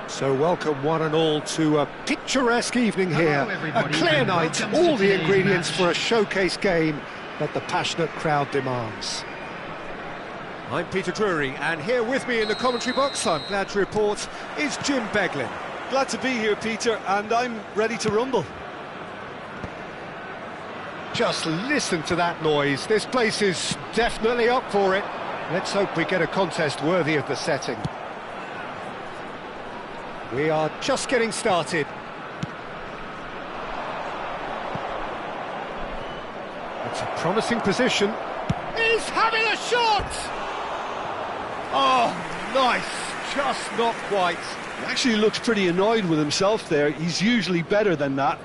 So welcome one and all to a picturesque evening here, a clear night, all the ingredients for a showcase game that the passionate crowd demands. I'm Peter Drury, and here with me in the commentary box, I'm glad to report, is Jim Beglin. Glad to be here, Peter, and I'm ready to rumble. Just listen to that noise, this place is definitely up for it. Let's hope we get a contest worthy of the setting. We are just getting started. It's a promising position. He's having a shot! Oh, nice, just not quite. He actually looks pretty annoyed with himself there. He's usually better than that.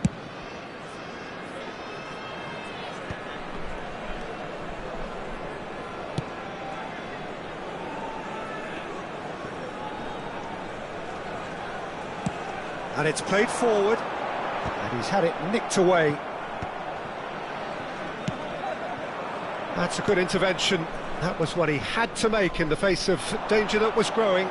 And it's played forward, and he's had it nicked away. That's a good intervention. That was what he had to make in the face of danger that was growing.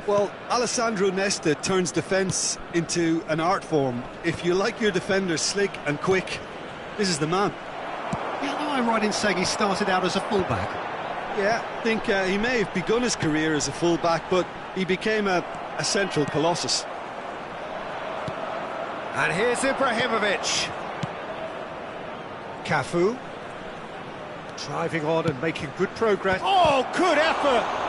Well, Alessandro Nesta turns defence into an art form. If you like your defenders slick and quick, this is the man. Yeah, no, I'm right in saying he started out as a fullback. Yeah, I think he may have begun his career as a fullback, but he became a central colossus. And here's Ibrahimovic. Cafu. Driving on and making good progress. Oh, good effort!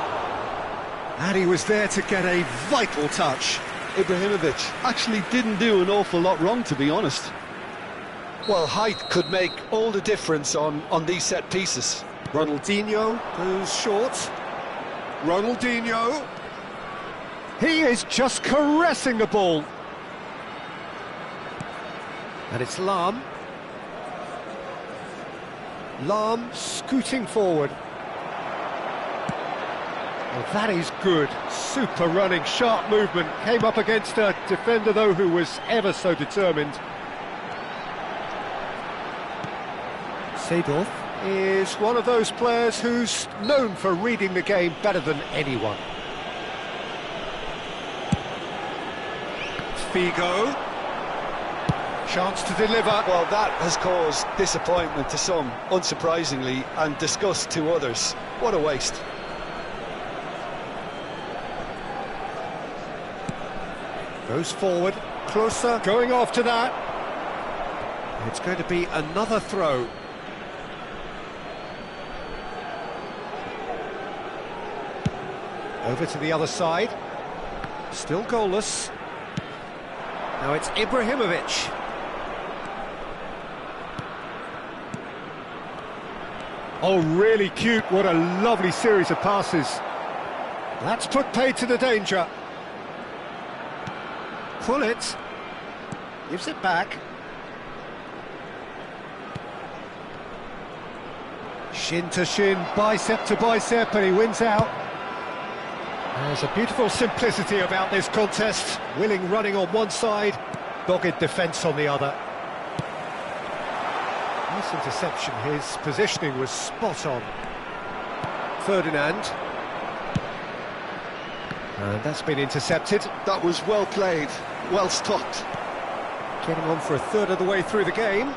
And he was there to get a vital touch. Ibrahimovic actually didn't do an awful lot wrong, to be honest. Well, height could make all the difference on these set pieces. Ronaldinho goes short. Ronaldinho. He is just caressing the ball. And it's Lam. Lam scooting forward. Well, that is good. Super running, sharp movement. Came up against a defender, though, who was ever so determined. Seedorf is one of those players who's known for reading the game better than anyone. Figo. Chance to deliver. Well, that has caused disappointment to some, unsurprisingly, and disgust to others. What a waste. Goes forward, closer, going after that. It's going to be another throw. Over to the other side. Still goalless. Now it's Ibrahimovic. Oh, really cute. What a lovely series of passes. That's put paid to the danger. Pull it. Gives it back. Shin to shin, bicep to bicep, and he wins out. There's a beautiful simplicity about this contest. Willing running on one side, dogged defence on the other. Nice interception, his positioning was spot on. Ferdinand. And that's been intercepted. That was well played, well stopped. Getting on for a third of the way through the game.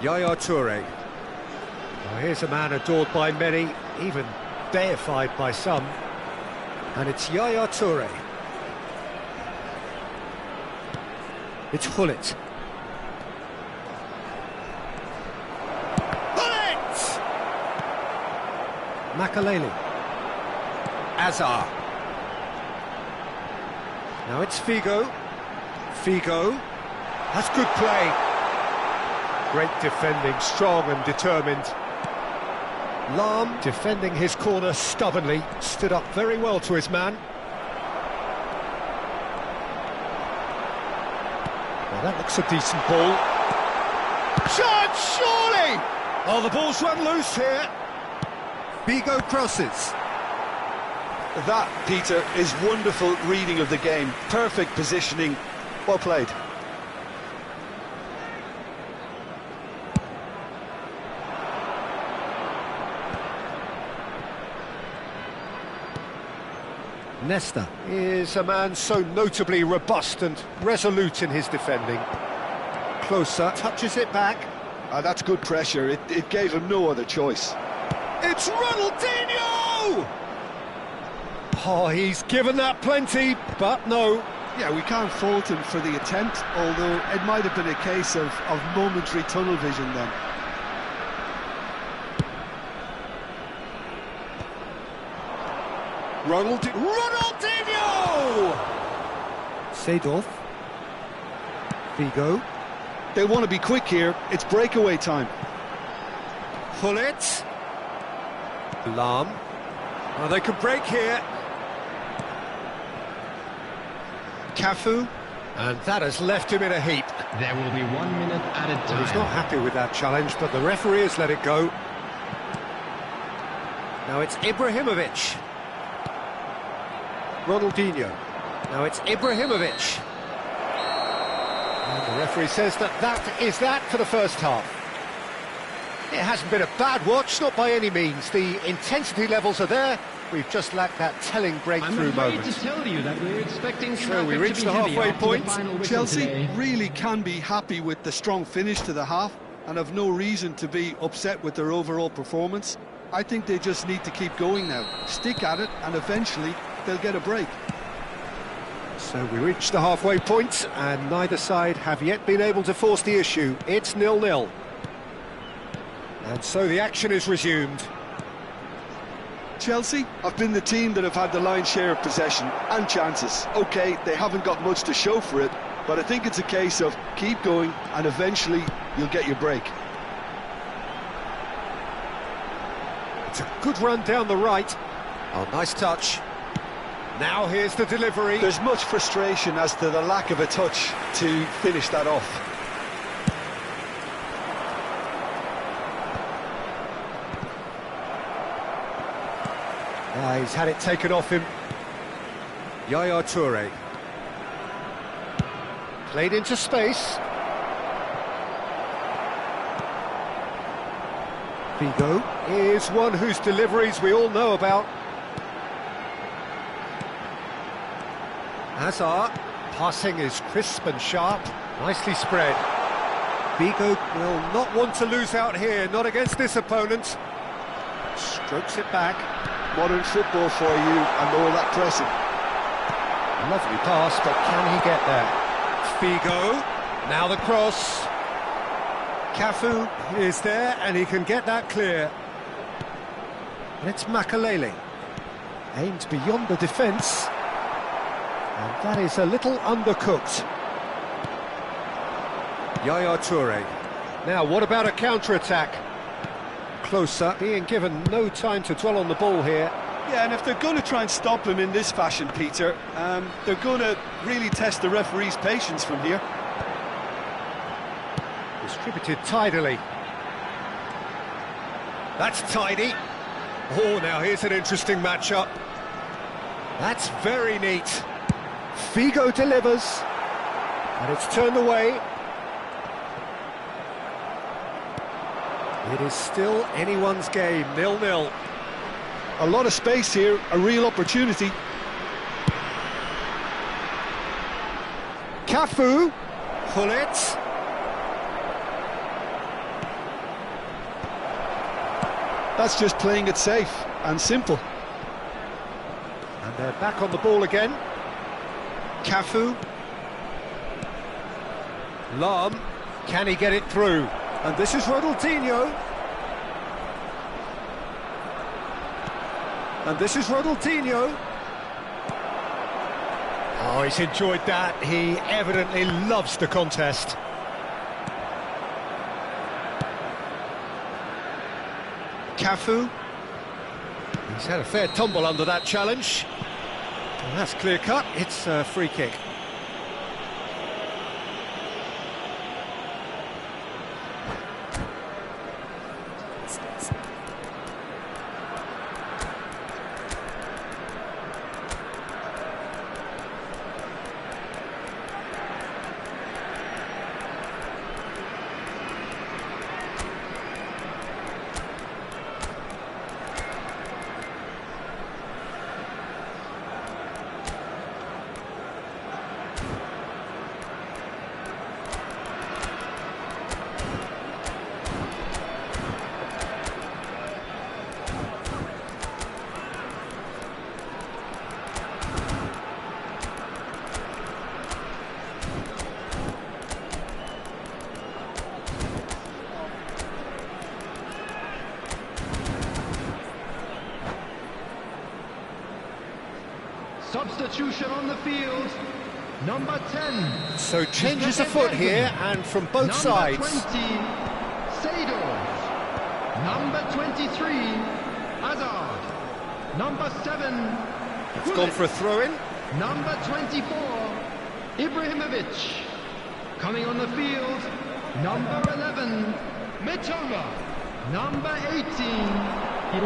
Yaya Toure. Well, here's a man adored by many, even deified by some. And it's Yaya Toure. It's Hullet. Makaleli. Azar. Now it's Figo. Figo. That's good play. Great defending, strong and determined. Lahm defending his corner stubbornly, stood up very well to his man. Well, that looks a decent ball. Shot, surely! Oh, the ball's run loose here. Figo crosses. That, Peter, is wonderful reading of the game. Perfect positioning. Well played. Nesta is a man so notably robust and resolute in his defending. Closer, touches it back. That's good pressure. It gave him no other choice. It's Ronaldinho! Oh, he's given that plenty, but no. Yeah, we can't fault him for the attempt, although it might have been a case of momentary tunnel vision then. Ronaldinho! Seedorf. Figo. They want to be quick here. It's breakaway time. Hullet. Lahm. Oh, they could break here. Cafu. And that has left him in a heap. There will be 1 minute added time. Well, he's not happy with that challenge, but the referee has let it go. Now it's Ibrahimovic. Ronaldinho. Now it's Ibrahimovic. And the referee says that is that for the first half. It hasn't been a bad watch, not by any means. The intensity levels are there. We've just lacked that telling breakthrough moment. I'm afraid to tell you that we're expecting so we reached the halfway point. Chelsea really can be happy with the strong finish to the half and have no reason to be upset with their overall performance. I think they just need to keep going now. Stick at it and eventually they'll get a break. So we reached the halfway point and neither side have yet been able to force the issue. It's 0-0. And so the action is resumed. Chelsea have been the team that have had the lion's share of possession and chances. OK, they haven't got much to show for it, but I think it's a case of keep going and eventually you'll get your break. It's a good run down the right. Oh, nice touch. Now here's the delivery. There's much frustration as to the lack of a touch to finish that off. He's had it taken off him. Yaya Toure. Played into space. Figo is one whose deliveries we all know about. Azar, passing is crisp and sharp, nicely spread. Figo will not want to lose out here, not against this opponent. Strokes it back. Modern football for you and all that pressing. Lovely pass, but can he get there? Figo, now the cross. Cafu is there, and he can get that clear. And it's Makalele. Aimed beyond the defence. And that is a little undercooked. Yaya Toure. Now, what about a counter-attack? Closer, being given no time to dwell on the ball here. Yeah, and if they're going to try and stop him in this fashion, Peter, they're going to really test the referee's patience from here. Distributed tidily. That's tidy. Oh, now here's an interesting matchup. That's very neat. Figo delivers. And it's turned away. It is still anyone's game, 0-0. A lot of space here, a real opportunity. Cafu. Hullet. That's just playing it safe and simple. And they're back on the ball again. Cafu. Lam. Can he get it through? And this is Ronaldinho. And this is Ronaldinho. Oh, he's enjoyed that. He evidently loves the contest. Cafu. He's had a fair tumble under that challenge. And that's clear cut. It's a free kick. Substitution on the field, number 10. So changes afoot here, and from both sides. Number 20, Seydorf. Number 23, Hazard. Number 7, It's gone for a throw-in. Number 24, Ibrahimovic. Coming on the field, number 11, Mitoma. Number 18,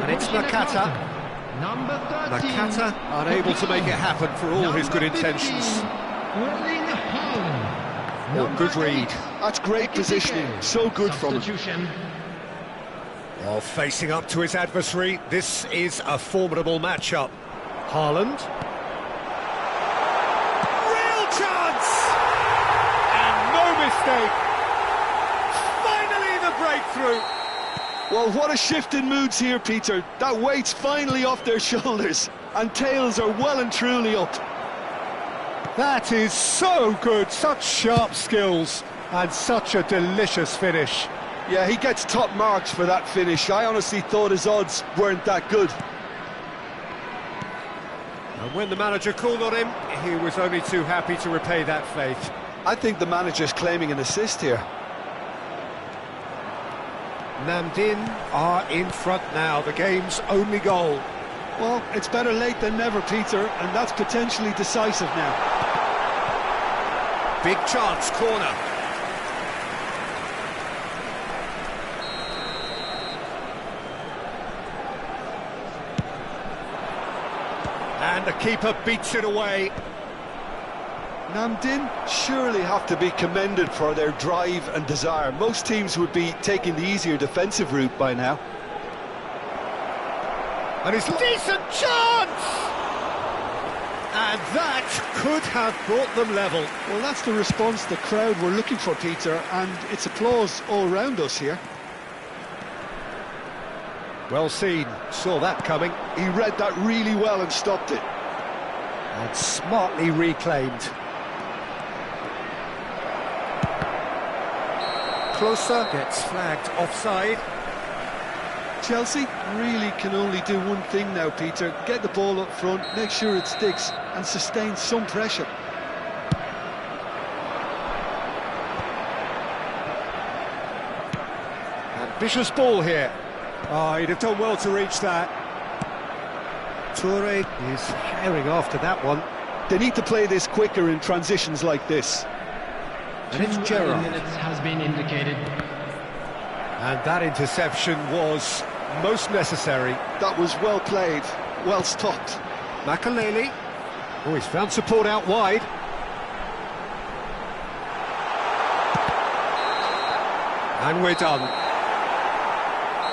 And it's Nakata. Number 13, Nakata unable to make it happen for all his good intentions. Oh, good read. That's great positioning, so good from him. Oh, facing up to his adversary, this is a formidable matchup. Haaland. Real chance! And no mistake. Finally the breakthrough. Well, what a shift in moods here, Peter. That weight's finally off their shoulders, and tails are well and truly up. That is so good, such sharp skills, and such a delicious finish. Yeah, he gets top marks for that finish. I honestly thought his odds weren't that good. And when the manager called on him, he was only too happy to repay that faith. I think the manager's claiming an assist here. Namdin are in front now, the game's only goal. Well, it's better late than never, Peter, and that's potentially decisive now. Big chance, corner. And the keeper beats it away. Namdin surely have to be commended for their drive and desire. Most teams would be taking the easier defensive route by now. And it's a decent chance! And that could have brought them level. Well, that's the response the crowd were looking for, Peter, and it's applause all round us here. Well seen, saw that coming. He read that really well and stopped it. And smartly reclaimed. Closer gets flagged offside. Chelsea really can only do one thing now, Peter. Get the ball up front, make sure it sticks, and sustain some pressure. Ambitious ball here. Oh, he'd have done well to reach that. Toure is herring after that one. They need to play this quicker in transitions like this. And it's Xơăn. Minutes has been indicated. And that interception was most necessary. That was well played, well stopped. Makaleli. Oh, he's found support out wide. And we're done.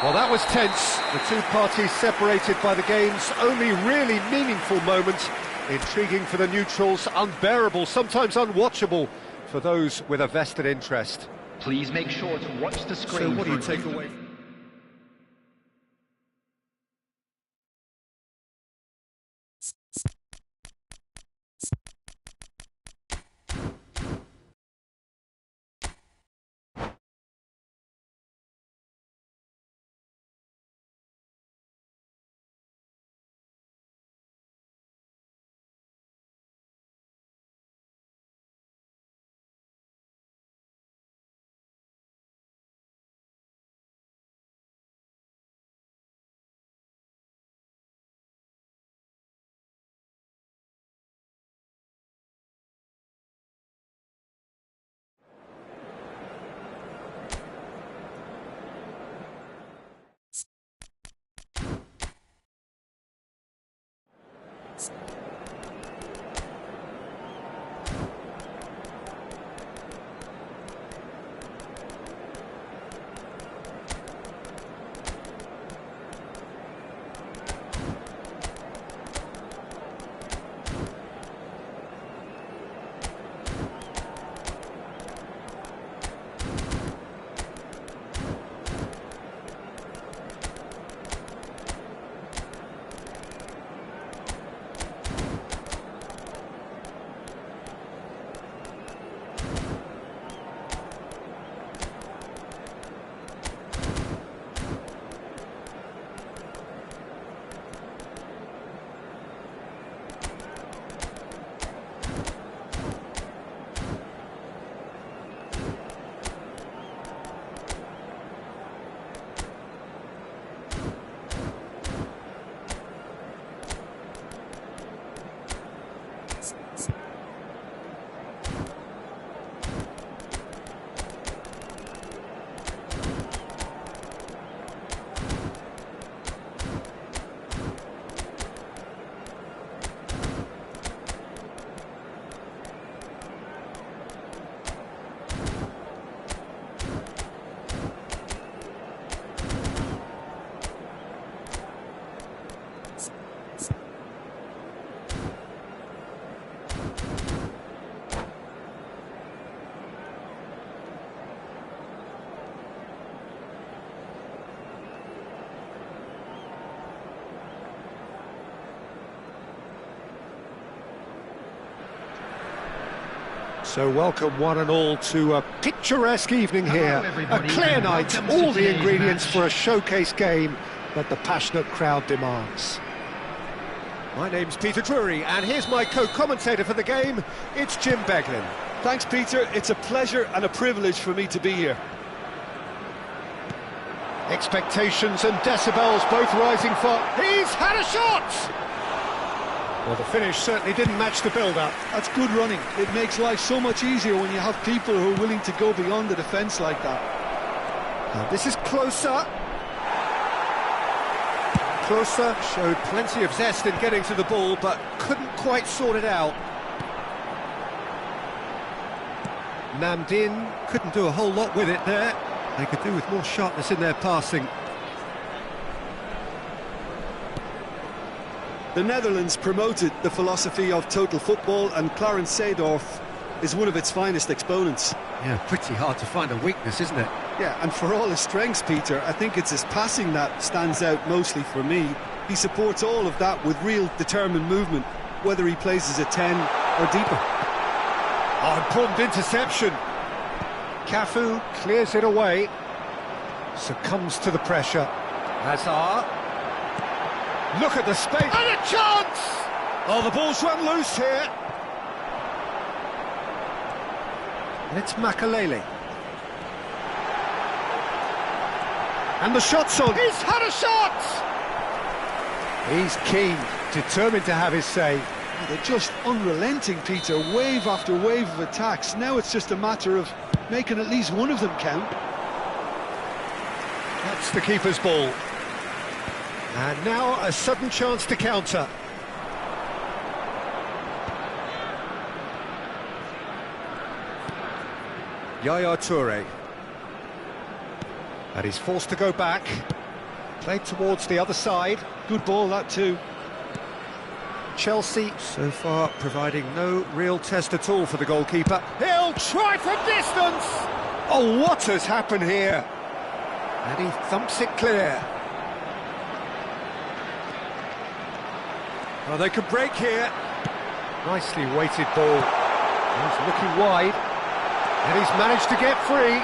Well, that was tense. The two parties separated by the game's only really meaningful moment. Intriguing for the neutrals, unbearable, sometimes unwatchable for those with a vested interest. Please make sure to watch the screen. So what do you for take away? So welcome one and all to a picturesque evening here. A clear night, all the ingredients for a showcase game that the passionate crowd demands. My name's Peter Drury, and here's my co-commentator for the game, it's Jim Beglin. Thanks, Peter. It's a pleasure and a privilege for me to be here. Expectations and decibels both rising for... He's had a shot! Well, the finish certainly didn't match the build-up. That's good running. It makes life so much easier when you have people who are willing to go beyond the defence like that. This is Closer. Closer showed plenty of zest in getting to the ball, but couldn't quite sort it out. Namdin couldn't do a whole lot with it there. They could do with more sharpness in their passing. The Netherlands promoted the philosophy of total football, and Clarence Seedorf is one of its finest exponents. Yeah, pretty hard to find a weakness, isn't it? Yeah, and for all his strengths, Peter, I think it's his passing that stands out mostly for me. He supports all of that with real determined movement. whether he plays as a 10 or deeper. Oh, important interception. Cafu clears it away. Succumbs to the pressure. Hazard. Look at the space. And a chance! Oh, the ball's run loose here. And it's Makalele. And the shot's on. He's had a shot! He's keen, determined to have his say. Oh, they're just unrelenting, Peter. Wave after wave of attacks. Now it's just a matter of making at least one of them count. That's the keeper's ball. And now a sudden chance to counter. Yaya Toure. And he's forced to go back. Played towards the other side. Good ball, that too. Chelsea, so far, providing no real test at all for the goalkeeper. He'll try from distance! Oh, what has happened here? And he thumps it clear. Oh, they could break here. Nicely weighted ball. He's looking wide. And he's managed to get free.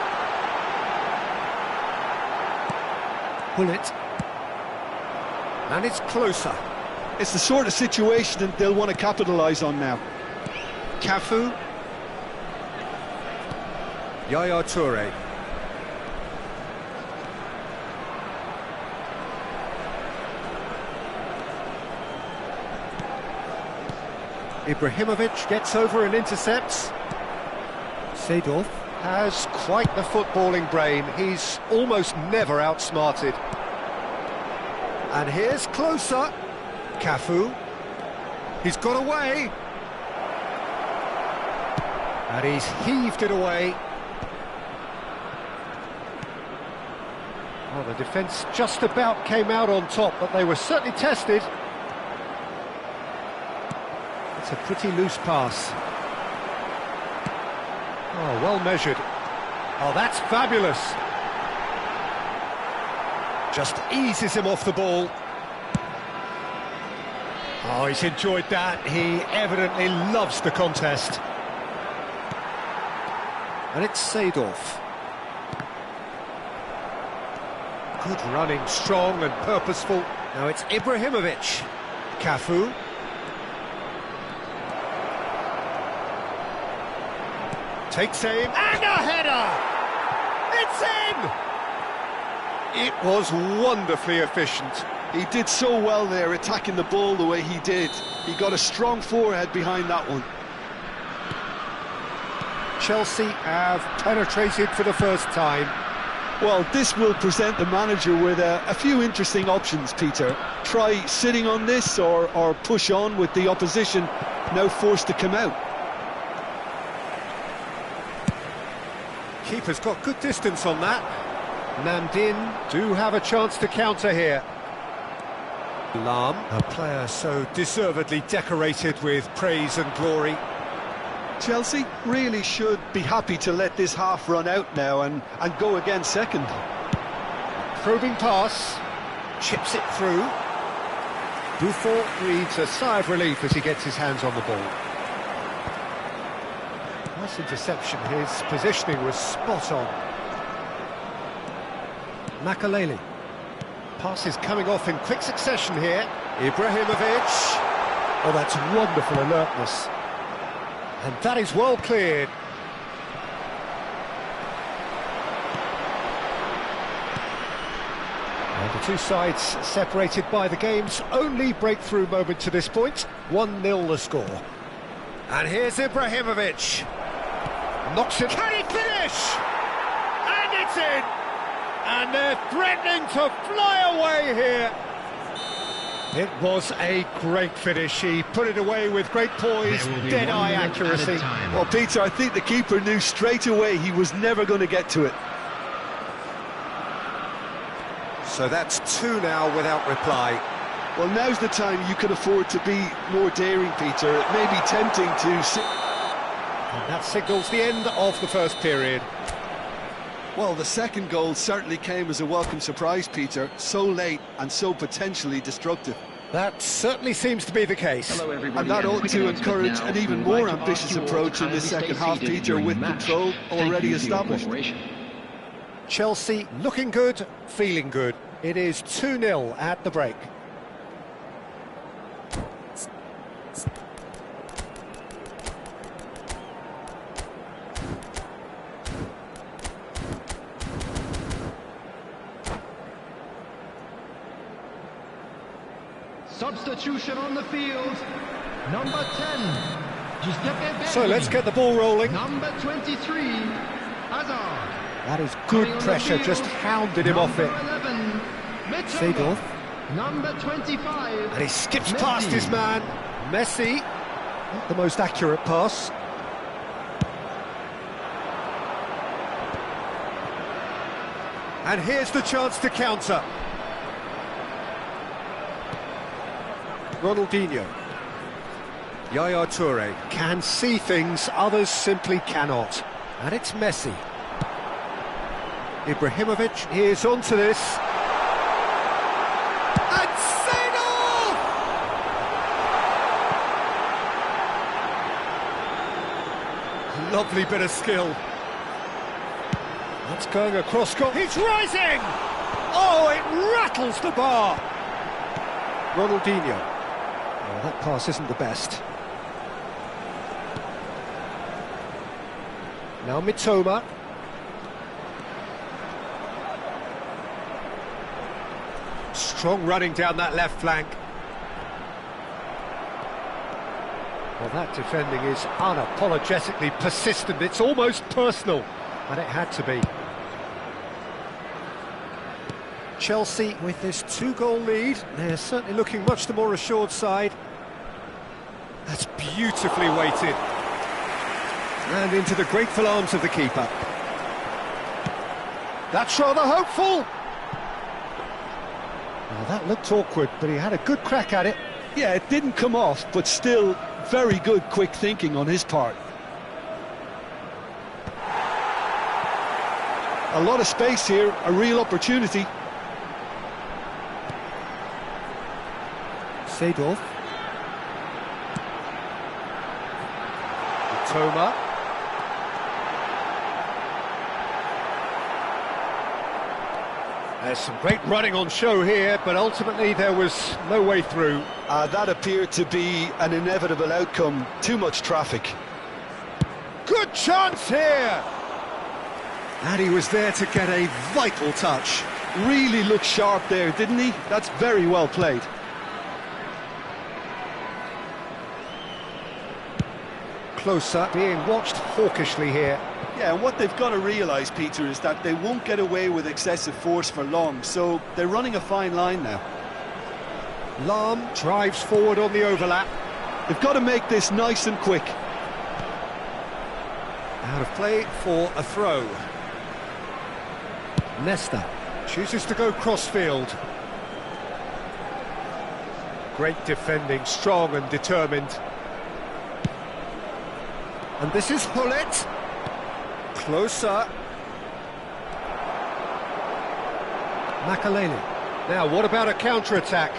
Pull it. And it's closer. It's the sort of situation that they'll want to capitalise on now. Cafu. Yaya Toure. Ibrahimovic gets over and intercepts. Seedorf has quite the footballing brain. He's almost never outsmarted. And here's closer. Cafu. He's got away. And he's heaved it away. Well, the defence just about came out on top, but they were certainly tested. It's a pretty loose pass. Oh, well measured. Oh, that's fabulous. Just eases him off the ball. Oh, he's enjoyed that. He evidently loves the contest. And it's Seedorf. Good running, strong and purposeful. Now it's Ibrahimovic. Cafu. Takes aim, and a header! It's in! It was wonderfully efficient. He did so well there, attacking the ball the way he did. He got a strong forehead behind that one. Chelsea have penetrated for the first time. Well, this will present the manager with a few interesting options, Peter. Try sitting on this or push on with the opposition now forced to come out. Keeper's got good distance on that. Namdin do have a chance to counter here. Lam, a player so deservedly decorated with praise and glory. Chelsea really should be happy to let this half run out now and go again second. Probing pass, chips it through. Buffon breathes a sigh of relief as he gets his hands on the ball. Nice interception, his positioning was spot on. Makalele. Pass is coming off in quick succession here. Ibrahimovic. Oh, that's wonderful alertness. And that is well cleared. And the two sides separated by the game's only breakthrough moment to this point. 1-0 the score. And here's Ibrahimovic. Knocks it. Can he finish? And it's in! And they're threatening to fly away here. It was a great finish. He put it away with great poise, dead-eye accuracy. Well, Peter, I think the keeper knew straight away he was never going to get to it. So that's two now without reply. Well, now's the time you can afford to be more daring, Peter. It may be tempting to... And that signals the end of the first period. Well, the second goal certainly came as a welcome surprise, Peter. So late and so potentially destructive. That certainly seems to be the case. Hello, everybody. And that ought to encourage Now, an even we would more like to ambitious ask you all approach to in the kindly second stay half, seated Peter, during with the match. control Thank already you for your established. cooperation. Chelsea looking good, feeling good. It is 2-0 at the break. Substitution on the field. Number 10. Giuseppe So let's get the ball rolling. Number 23. Hazard. That is good Coming on the pressure, field, just hounded him off it. Number 11. Mitoma. Seedorf. Number 25. And he skips Messi. past his man. Messi. Not the most accurate pass. And here's the chance to counter. Ronaldinho. Yaya Toure can see things others simply cannot. And it's Messi. Ibrahimovic is onto this. And Seedorf! Lovely bit of skill. That's going across goal. He's rising! Oh, it rattles the bar. Ronaldinho. Oh, that pass isn't the best. Now Mitoma. Strong running down that left flank. Well, that defending is unapologetically persistent. It's almost personal, and it had to be. Chelsea with this 2-goal lead, they're certainly looking much the more assured side. That's beautifully weighted. And into the grateful arms of the keeper. That's rather hopeful. Well, that looked awkward, but he had a good crack at it. Yeah, it didn't come off, but still very good quick thinking on his part. A lot of space here, a real opportunity. Seedorf. Mitoma. There's some great running on show here, but ultimately there was no way through. That appeared to be an inevitable outcome. Too much traffic. Good chance here! And he was there to get a vital touch. Really looked sharp there, didn't he? That's very well played. Closer, being watched hawkishly here. Yeah, and what they've got to realise, Peter, is that they won't get away with excessive force for long, so they're running a fine line now. Lahm drives forward on the overlap. They've got to make this nice and quick. Out of play for a throw. Nesta chooses to go crossfield. Great defending, strong and determined. And this is Hullet. Closer. Makaleli. Now, what about a counter-attack?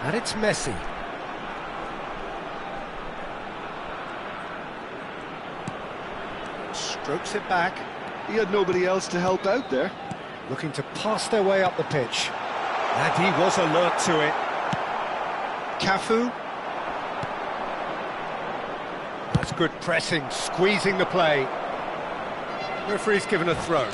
And it's Messi. Strokes it back. He had nobody else to help out there. Looking to pass their way up the pitch. And he was alert to it. Cafu. That's good pressing, squeezing the play. Referee's given a throw.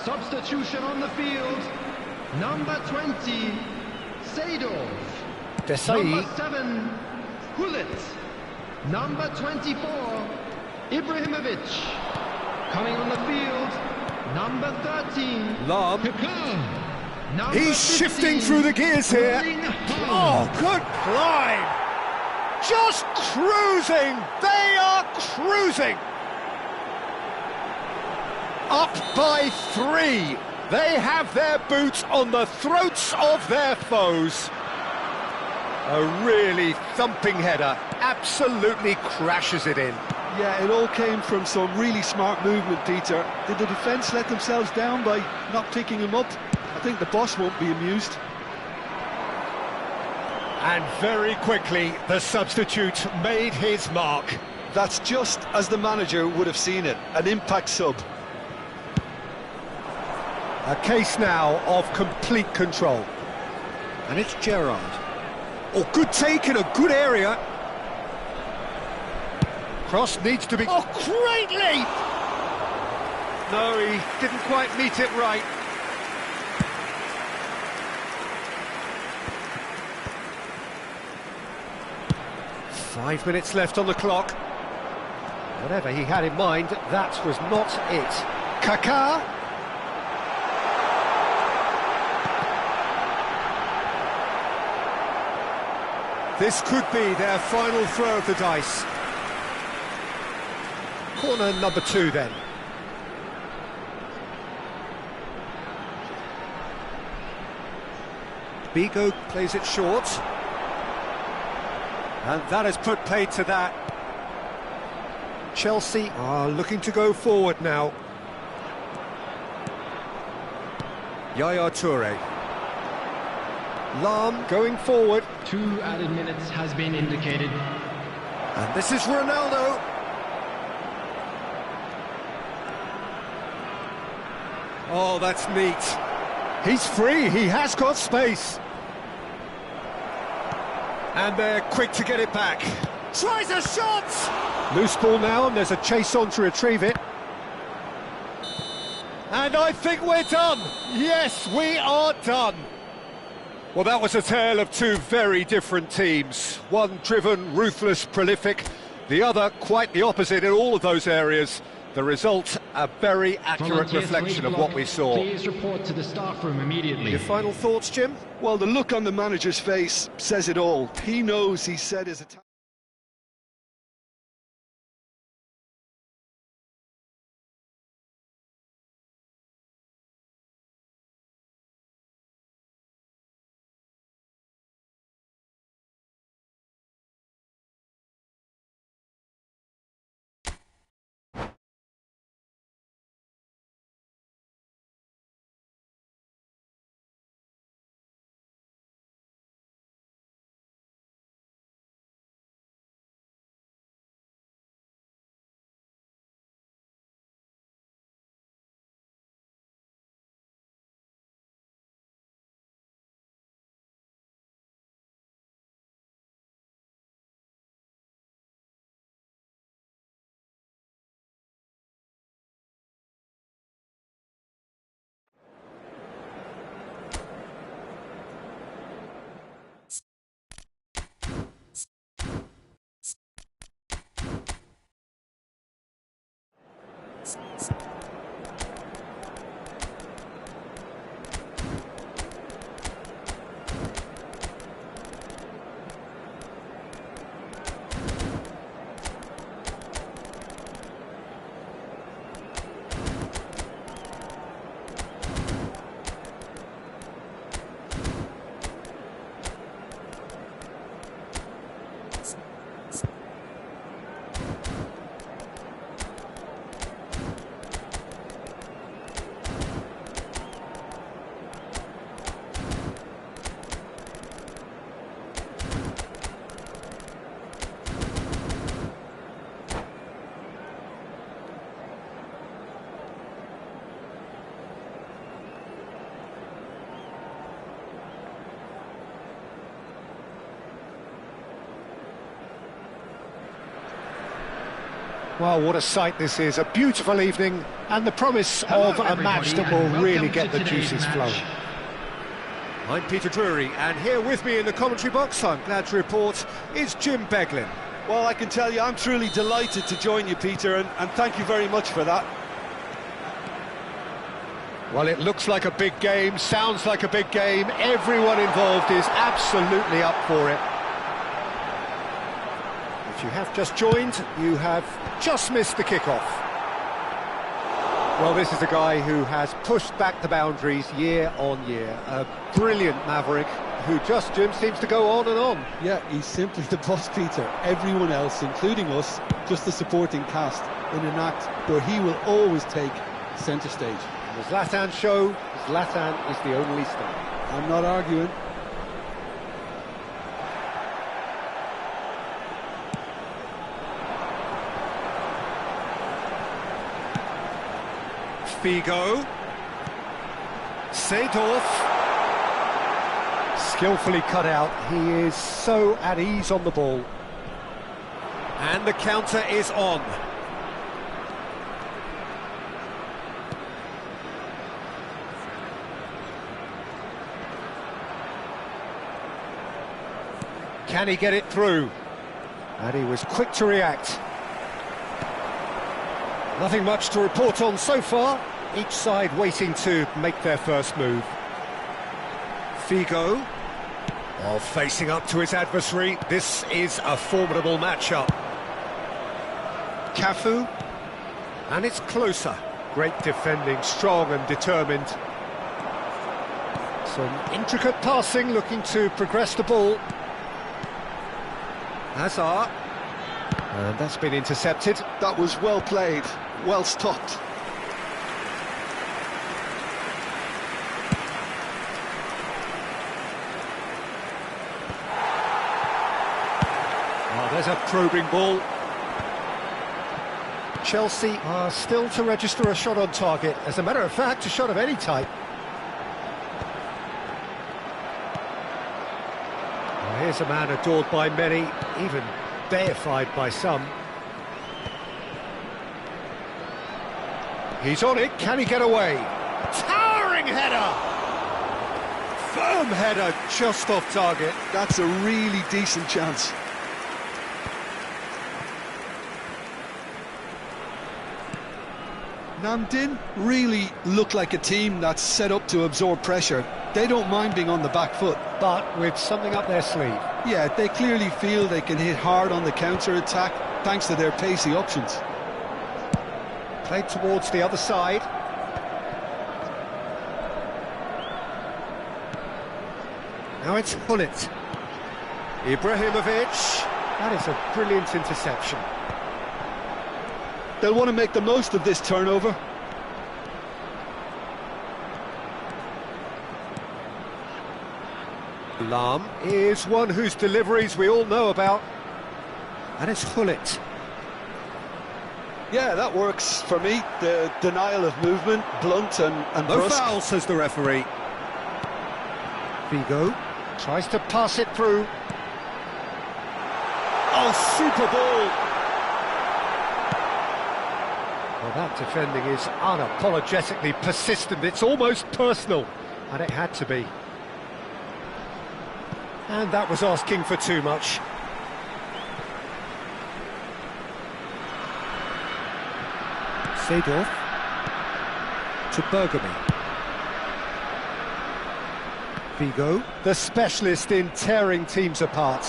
Substitution on the field. Number 20. Seedorf. Desai. Number 7, Hulit. Number 24, Ibrahimovic. Coming on the field, number 13, Lam. Number He's 15, shifting through the gears here. Oh, good climb. Just cruising. They are cruising. Up by 3. They have their boots on the throats of their foes. A really thumping header. Absolutely crashes it in. Yeah, it all came from some really smart movement, Peter. Did the defence let themselves down by not picking him up? I think the boss won't be amused. And very quickly, the substitute made his mark. That's just as the manager would have seen it, an impact sub. A case now of complete control. And it's Gerrard. Oh, good take in a good area. Cross needs to be... Oh, great leap! No, he didn't quite meet it right. Five minutes left on the clock. Whatever he had in mind, that was not it. Kaká. This could be their final throw of the dice. Corner number 2 then. Bigo plays it short. And that has put paid to that. Chelsea are looking to go forward now. Yaya Toure. Lam going forward. 2 added minutes has been indicated. And this is Ronaldo. Oh, that's neat. He's free, he has got space. And they're quick to get it back. Tries a shot! Loose ball now, and there's a chase on to retrieve it. And I think we're done. Yes, we are done. Well, that was a tale of 2 very different teams. One driven, ruthless, prolific. The other quite the opposite in all of those areas. The result, a very accurate reflection of what we saw. Please report to the staff room immediately. Your final thoughts, Jim? Well, the look on the manager's face says it all. He knows he set his attack. Well, what a sight this is. A beautiful evening and the promise of a match that will really get the juices flowing. I'm Peter Drury, and here with me in the commentary box, I'm glad to report, is Jim Beglin. Well, I can tell you, I'm truly delighted to join you, Peter, and thank you very much for that. Well, it looks like a big game, sounds like a big game. Everyone involved is absolutely up for it. If you have just joined, you have just missed the kickoff. Well, this is a guy who has pushed back the boundaries year on year. A brilliant maverick who just, Jim, seems to go on and on. Yeah, he's simply the boss, Peter. Everyone else, including us, just the supporting cast in an act where he will always take centre stage. And the Xơan show, Xơan is the only star. I'm not arguing. Figo, Seedorf, skillfully cut out. He is so at ease on the ball. And the counter is on. Can he get it through? And he was quick to react. Nothing much to report on so far. Each side waiting to make their first move. Figo, while facing up to his adversary. This is a formidable matchup. Cafu, and it's closer. Great defending, strong and determined. Some intricate passing, looking to progress the ball. Hazard, and that's been intercepted. That was well played, well stopped. Oh, there's a probing ball. Chelsea are still to register a shot on target. As a matter of fact, a shot of any type. Well, here's a man adored by many, even deified by some. He's on it, can he get away? Towering header! Firm header, just off target. That's a really decent chance. Namdin really look like a team that's set up to absorb pressure. They don't mind being on the back foot. But with something up their sleeve. Yeah, they clearly feel they can hit hard on the counter-attack thanks to their pacey options. Played towards the other side. Now it's Gullit. Ibrahimovic. That is a brilliant interception. They'll want to make the most of this turnover. Lam is one whose deliveries we all know about. And it's Gullit. Yeah, that works for me. The denial of movement, blunt and No brusque. foul, says the referee. Figo tries to pass it through. Oh, super ball! Well, that defending is unapologetically persistent. It's almost personal, and it had to be. And that was asking for too much. Seedorf to Bergamy. Figo, the specialist in tearing teams apart.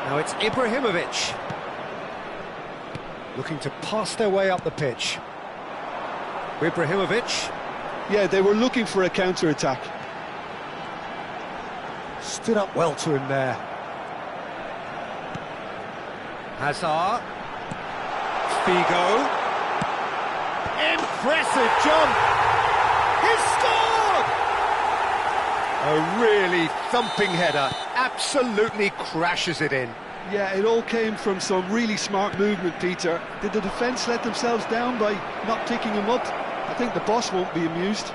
Now it's Ibrahimovic. Looking to pass their way up the pitch. Ibrahimovic. Yeah, they were looking for a counter-attack. Stood up well to him there. Hazard. Figo. Impressive jump. He's scored! A really thumping header. Absolutely crashes it in. Yeah, it all came from some really smart movement, Peter. Did the defence let themselves down by not picking him up? I think the boss won't be amused.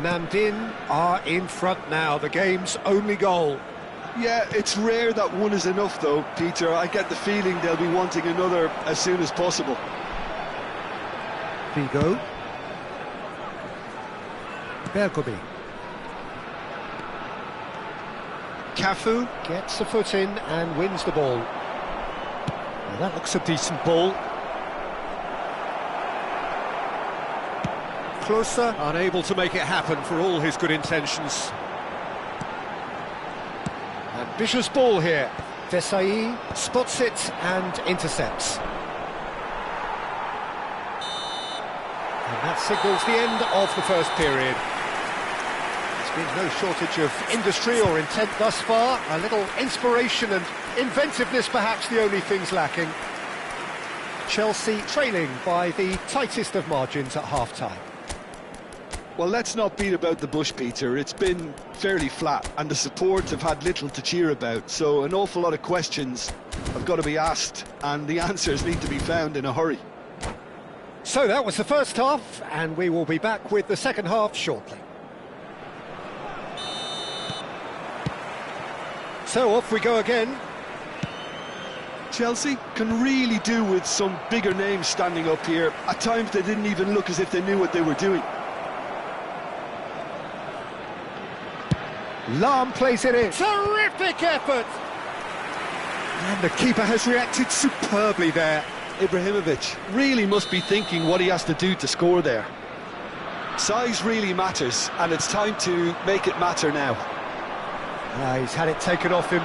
Namdin are in front now, the game's only goal. Yeah, it's rare that one is enough though, Peter. I get the feeling they'll be wanting another as soon as possible. Figo. Bergobi. Cafu gets a foot in and wins the ball. Well, that looks a decent ball. Closer, unable to make it happen for all his good intentions. Ambitious ball here. Desai spots it and intercepts. And that signals the end of the first period. There's been no shortage of industry or intent thus far. A little inspiration and inventiveness perhaps the only things lacking. Chelsea trailing by the tightest of margins at half-time. Well, let's not beat about the bush, Peter. It's been fairly flat, and the support have had little to cheer about, so an awful lot of questions have got to be asked, and the answers need to be found in a hurry. So that was the first half, and we will be back with the second half shortly. So off we go again. Chelsea can really do with some bigger names standing up here. At times they didn't even look as if they knew what they were doing. Lahm plays it in. Terrific effort! And the keeper has reacted superbly there. Ibrahimovic really must be thinking what he has to do to score there. Size really matters, and it's time to make it matter now. He's had it taken off him.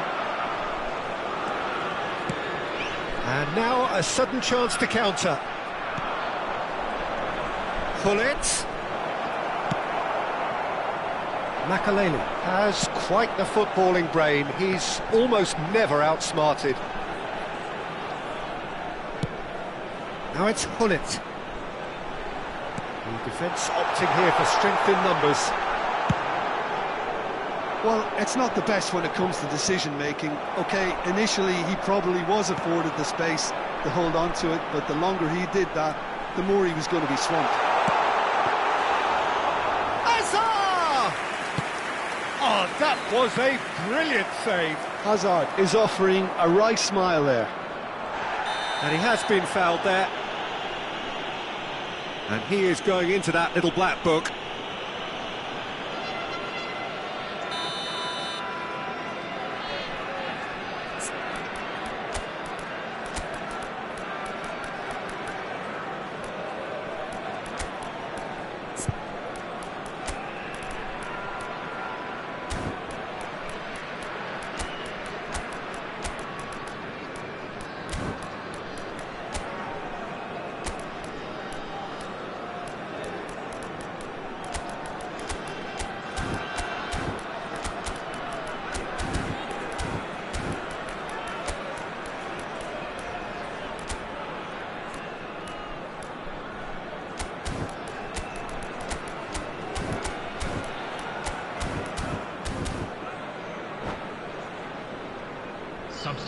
And now a sudden chance to counter. Gullit. Makaleli has quite the footballing brain. He's almost never outsmarted. Now it's Gullit. The defence opting here for strength in numbers. Well, it's not the best when it comes to decision-making. OK, initially he probably was afforded the space to hold on to it, but the longer he did that, the more he was going to be swamped. Oh, that was a brilliant save. Hazard is offering a wry smile there. And he has been fouled there. And he is going into that little black book.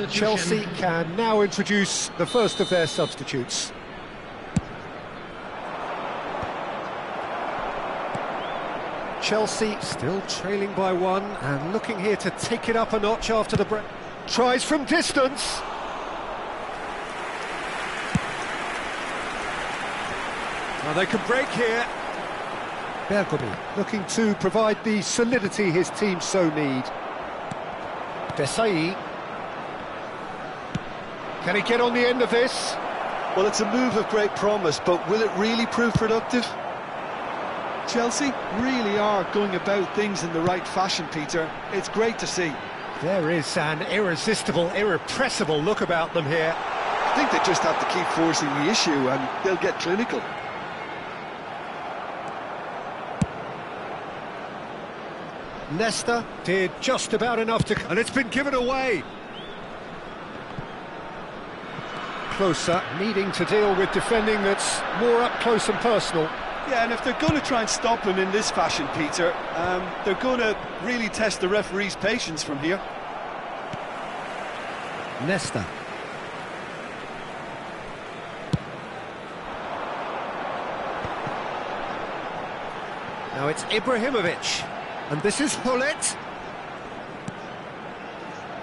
Chelsea can now introduce the first of their substitutes. Chelsea still trailing by one and looking here to take it up a notch after the break. Tries from distance. Now they can break here. Bergobi looking to provide the solidity his team so need. Desai. Can he get on the end of this? Well, it's a move of great promise, but will it really prove productive? Chelsea really are going about things in the right fashion, Peter. It's great to see. There is an irresistible, irrepressible look about them here. I think they just have to keep forcing the issue and they'll get clinical. Leicester did just about enough to... And it's been given away. Closer, needing to deal with defending that's more up close and personal. Yeah, and if they're going to try and stop him in this fashion, Peter, they're going to really test the referee's patience from here. Leicester. Now it's Ibrahimovic, and this is Gullit.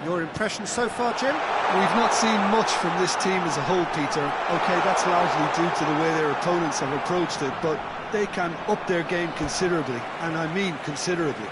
Your impression so far, Jim? We've not seen much from this team as a whole, Peter. OK, that's largely due to the way their opponents have approached it, but they can up their game considerably, and I mean considerably.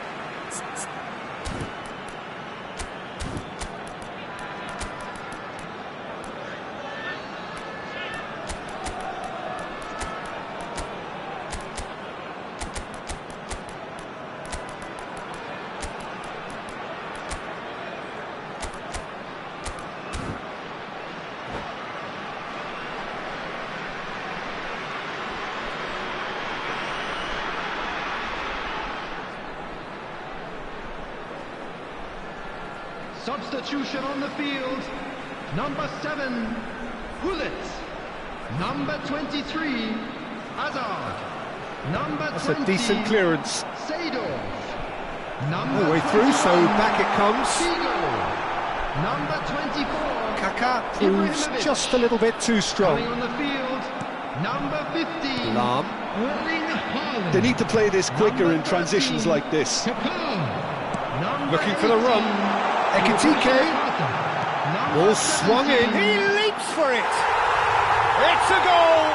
Substitution on the field. Number 7, Gullit. Number 23, Hazard. Number That's 20, a decent clearance. Seedorf. No way through, so back it comes. Figo. Number 24, Kaká proves Ibrahimovic. just a little bit too strong. Coming on the field, number 15, Lahm. Erling Haaland. They need to play this quicker in transitions like this. Looking for the run. Ekitike. Ball swung in. He leaps for it. It's a goal.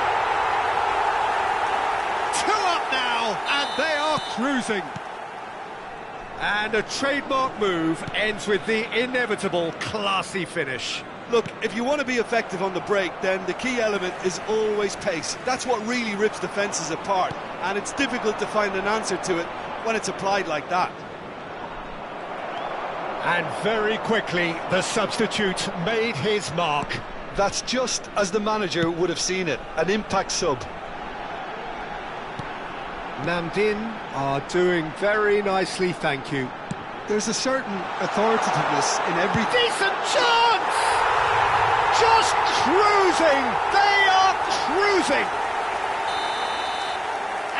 2 up now, and they are cruising. And a trademark move ends with the inevitable classy finish. Look, if you want to be effective on the break, then the key element is always pace. That's what really rips defences apart, and it's difficult to find an answer to it when it's applied like that. And very quickly, the substitute made his mark. That's just as the manager would have seen it, an impact sub. Namdin are doing very nicely, thank you. There's a certain authoritativeness in every... Decent chance! Just cruising! They are cruising!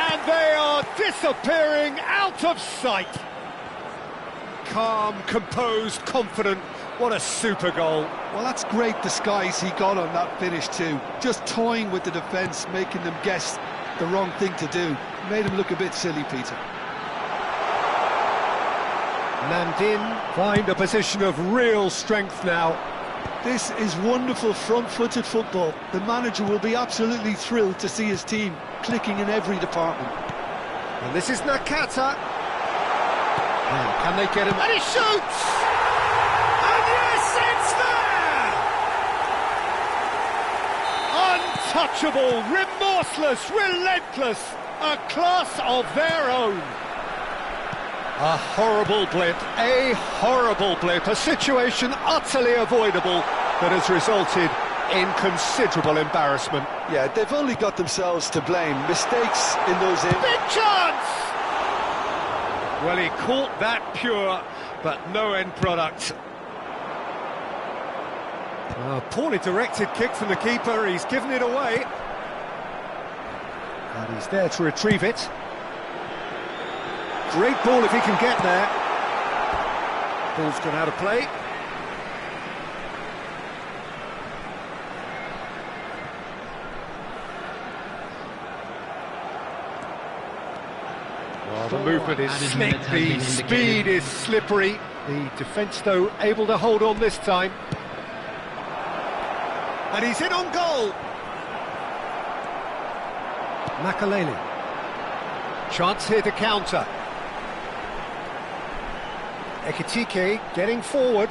And they are disappearing out of sight. Calm, composed, confident. What a super goal. Well, that's great disguise he got on that finish too. Just toying with the defence, making them guess the wrong thing to do. Made him look a bit silly, Peter. Namdin find a position of real strength now. This is wonderful front-footed football. The manager will be absolutely thrilled to see his team clicking in every department. And this is Nakata. Now, can they get him? And he shoots! And yes, it's there! Untouchable, remorseless, relentless, a class of their own. A horrible blip, a situation utterly avoidable that has resulted in considerable embarrassment. Yeah, they've only got themselves to blame. Mistakes in those... Big chance! Well, he caught that pure, but no end product. A poorly directed kick from the keeper, he's given it away. And he's there to retrieve it. Great ball if he can get there. Ball's gone out of play. Well, the movement is slick, the speed is slippery. The defence, though, able to hold on this time. And he's in on goal. Makaleli. Chance here to counter. Ekitike getting forward.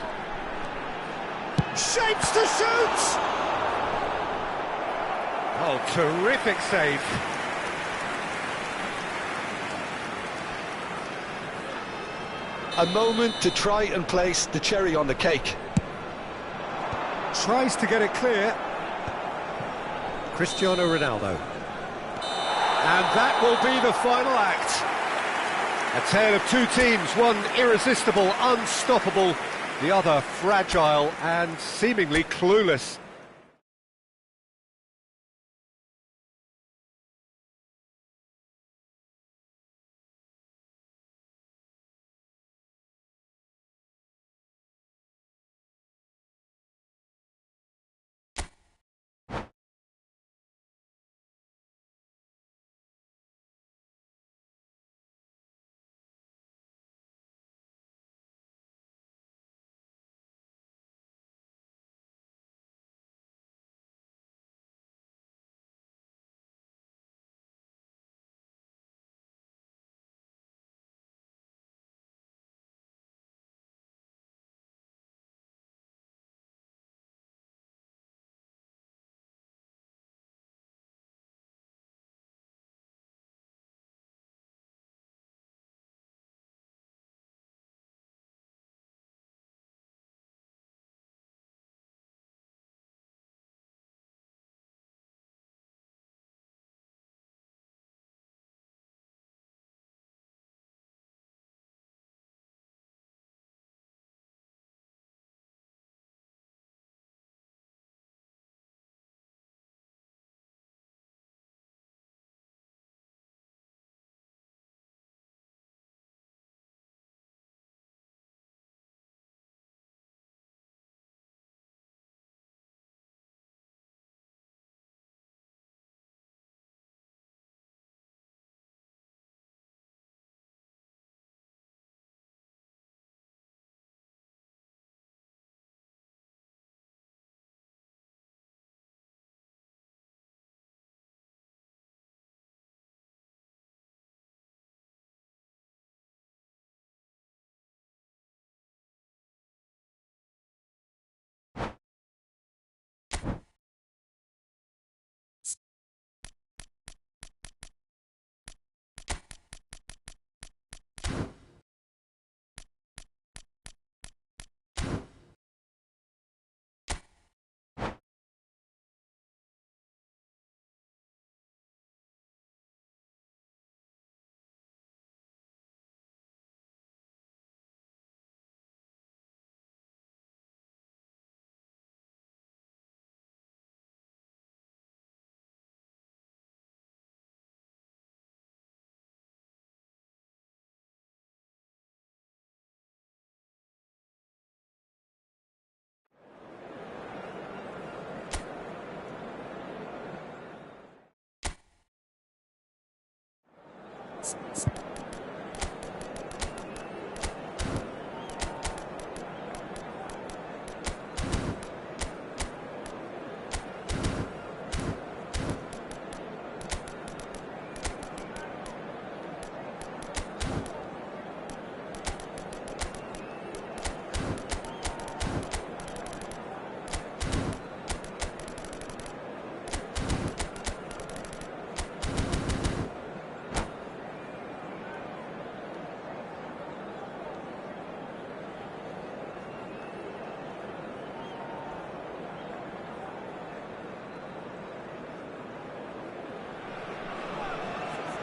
Shapes to shoot! Oh, terrific save. A moment to try and place the cherry on the cake. Tries to get it clear. Cristiano Ronaldo. And that will be the final act. A tale of two teams, one irresistible, unstoppable, the other fragile and seemingly clueless.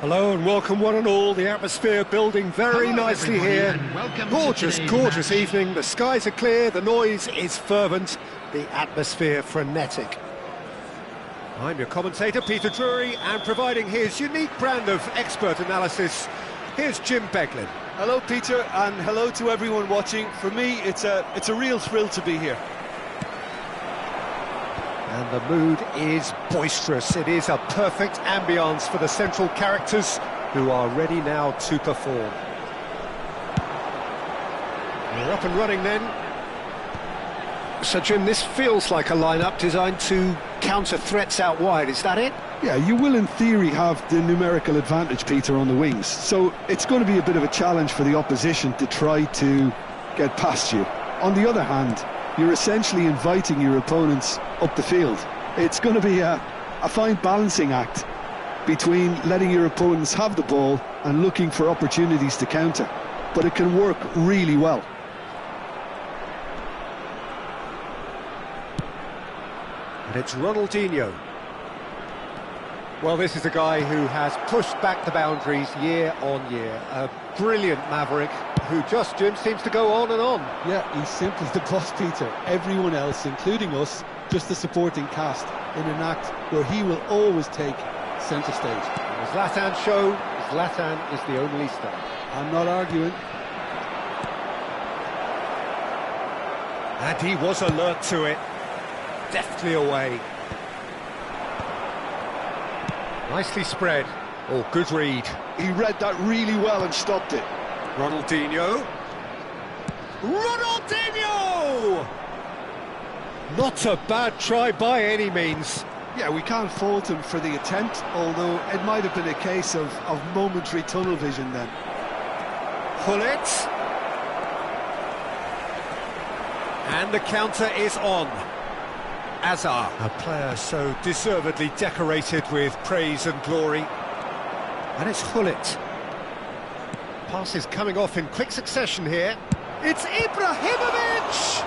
Hello and welcome one and all. The atmosphere building very nicely here. Gorgeous, gorgeous evening. The skies are clear, the noise is fervent, the atmosphere frenetic. I'm your commentator, Peter Drury, and providing his unique brand of expert analysis, here's Jim Beglin. Hello, Peter, and hello to everyone watching. For me, it's a real thrill to be here. And the mood is boisterous. It is a perfect ambience for the central characters who are ready now to perform. We're up and running then. So, Jim, this feels like a lineup designed to counter threats out wide, is that it? Yeah, you will in theory have the numerical advantage, Peter, on the wings. So it's going to be a bit of a challenge for the opposition to try to get past you. On the other hand, you're essentially inviting your opponents up the field. It's going to be a fine balancing act between letting your opponents have the ball and looking for opportunities to counter. But it can work really well. And it's Ronaldinho. Well, this is a guy who has pushed back the boundaries year on year. A brilliant maverick who just, Jim, seems to go on and on. Yeah, he's simply the boss, Peter. Everyone else, including us, just the supporting cast in an act where he will always take centre stage. And the Zlatan show, Zlatan is the only star. I'm not arguing. And he was alert to it. Deftly away. Nicely spread. Oh, good read. He read that really well and stopped it. Ronaldinho. Ronaldinho! Not a bad try by any means. Yeah, we can't fault him for the attempt, although it might have been a case of momentary tunnel vision then. Gullit. And the counter is on. Azar, a player so deservedly decorated with praise and glory. And it's Gullit. Passes coming off in quick succession here. It's Ibrahimovic!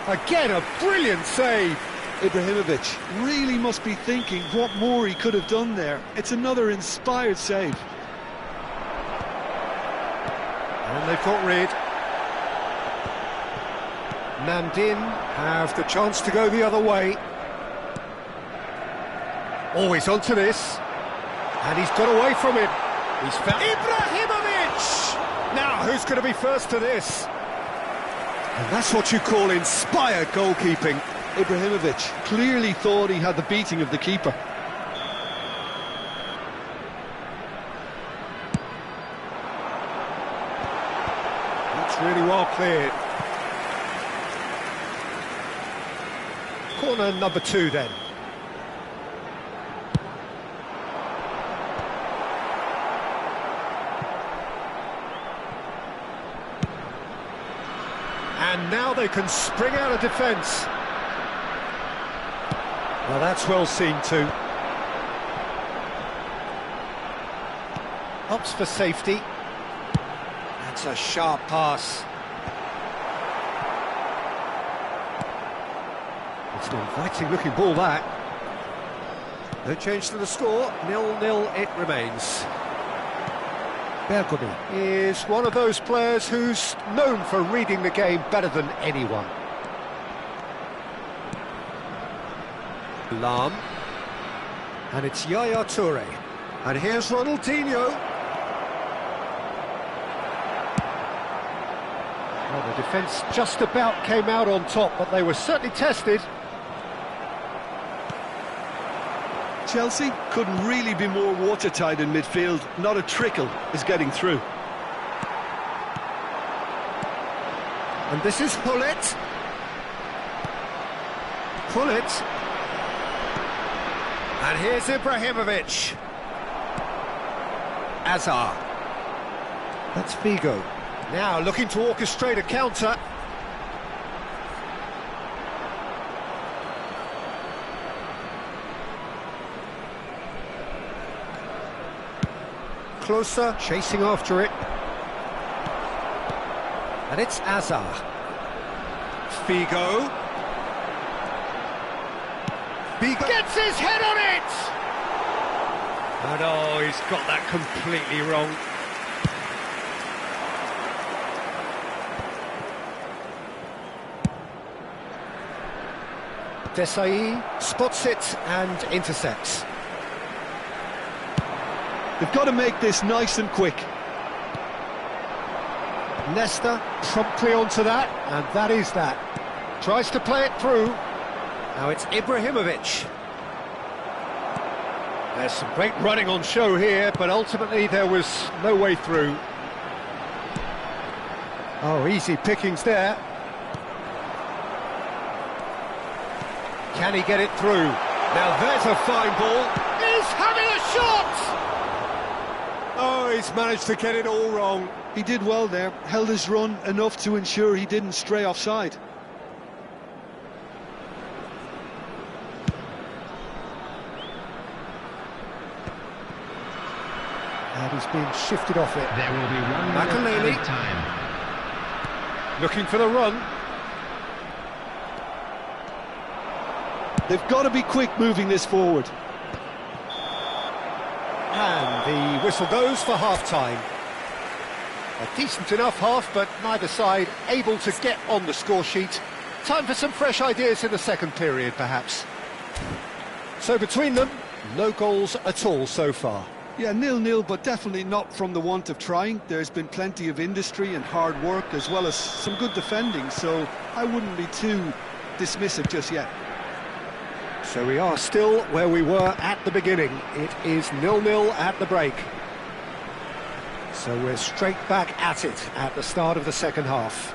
Again, a brilliant save. Ibrahimovic really must be thinking what more he could have done there. It's another inspired save. And they've got rid. Namdin have the chance to go the other way. Always onto this. And he's got away from it. He's found Ibrahimovic! Now, who's going to be first to this? And that's what you call inspired goalkeeping. Ibrahimovic clearly thought he had the beating of the keeper. That's really well cleared. Corner number 2 then. And now they can spring out of defence. Well, that's well seen too. Opts for safety. That's a sharp pass. It's an inviting looking ball, that. No change to the score, 0-0 it remains. Bergoni is one of those players who's known for reading the game better than anyone. Lam. And it's Yaya Toure. And here's Ronaldinho. Well, the defence just about came out on top, but they were certainly tested. Chelsea couldn't really be more watertight in midfield. Not a trickle is getting through. And this is Hullet. Hullet. And here's Ibrahimovic. Azar. That's Figo. Now looking to orchestrate a counter. Closer, chasing after it. And it's Azar. Figo. Figo gets his head on it! And oh, he's got that completely wrong. Desai spots it and intercepts. They've got to make this nice and quick. Nesta promptly onto that, and that is that. Tries to play it through. Now it's Ibrahimovic. There's some great running on show here, but ultimately there was no way through. Oh, easy pickings there. Can he get it through? Now there's a fine ball. He's having a shot! Oh, he's managed to get it all wrong. He did well there, held his run enough to ensure he didn't stray offside. And he's been shifted off it. There will be 1 minute added time. Looking for the run. They've got to be quick moving this forward. And the whistle goes for half-time. A decent enough half, but neither side able to get on the score sheet. Time for some fresh ideas in the second period, perhaps. So between them, no goals at all so far. Yeah, 0-0, but definitely not from the want of trying. There's been plenty of industry and hard work, as well as some good defending, so I wouldn't be too dismissive just yet. So we are still where we were at the beginning. It is 0-0 at the break. So we're straight back at it at the start of the second half.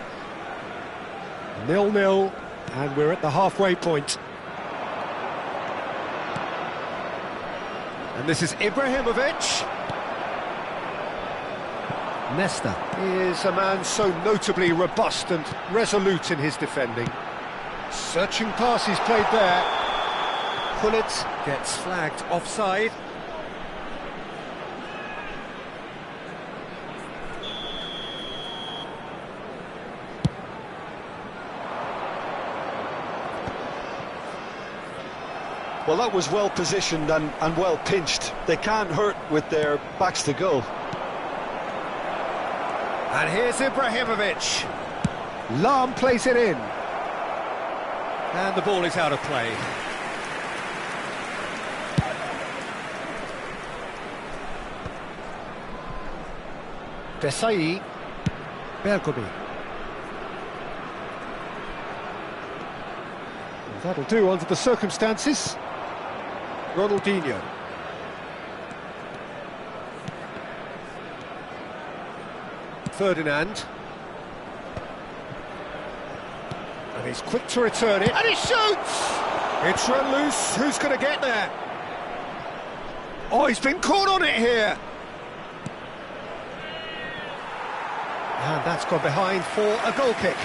0-0, and we're at the halfway point. And this is Ibrahimovic. Nesta is a man so notably robust and resolute in his defending. Searching pass he's played there. Hullet gets flagged offside. Well, that was well positioned and well pinched. They can't hurt with their backs to goal. And here's Ibrahimovic. Lahm plays it in. And the ball is out of play. Desai. Bergomi. That'll do under the circumstances. Ronaldinho. Ferdinand. And he's quick to return it. And he shoots! It's run loose. Who's going to get there? Oh, he's been caught on it here. And that's gone behind for a goal kick.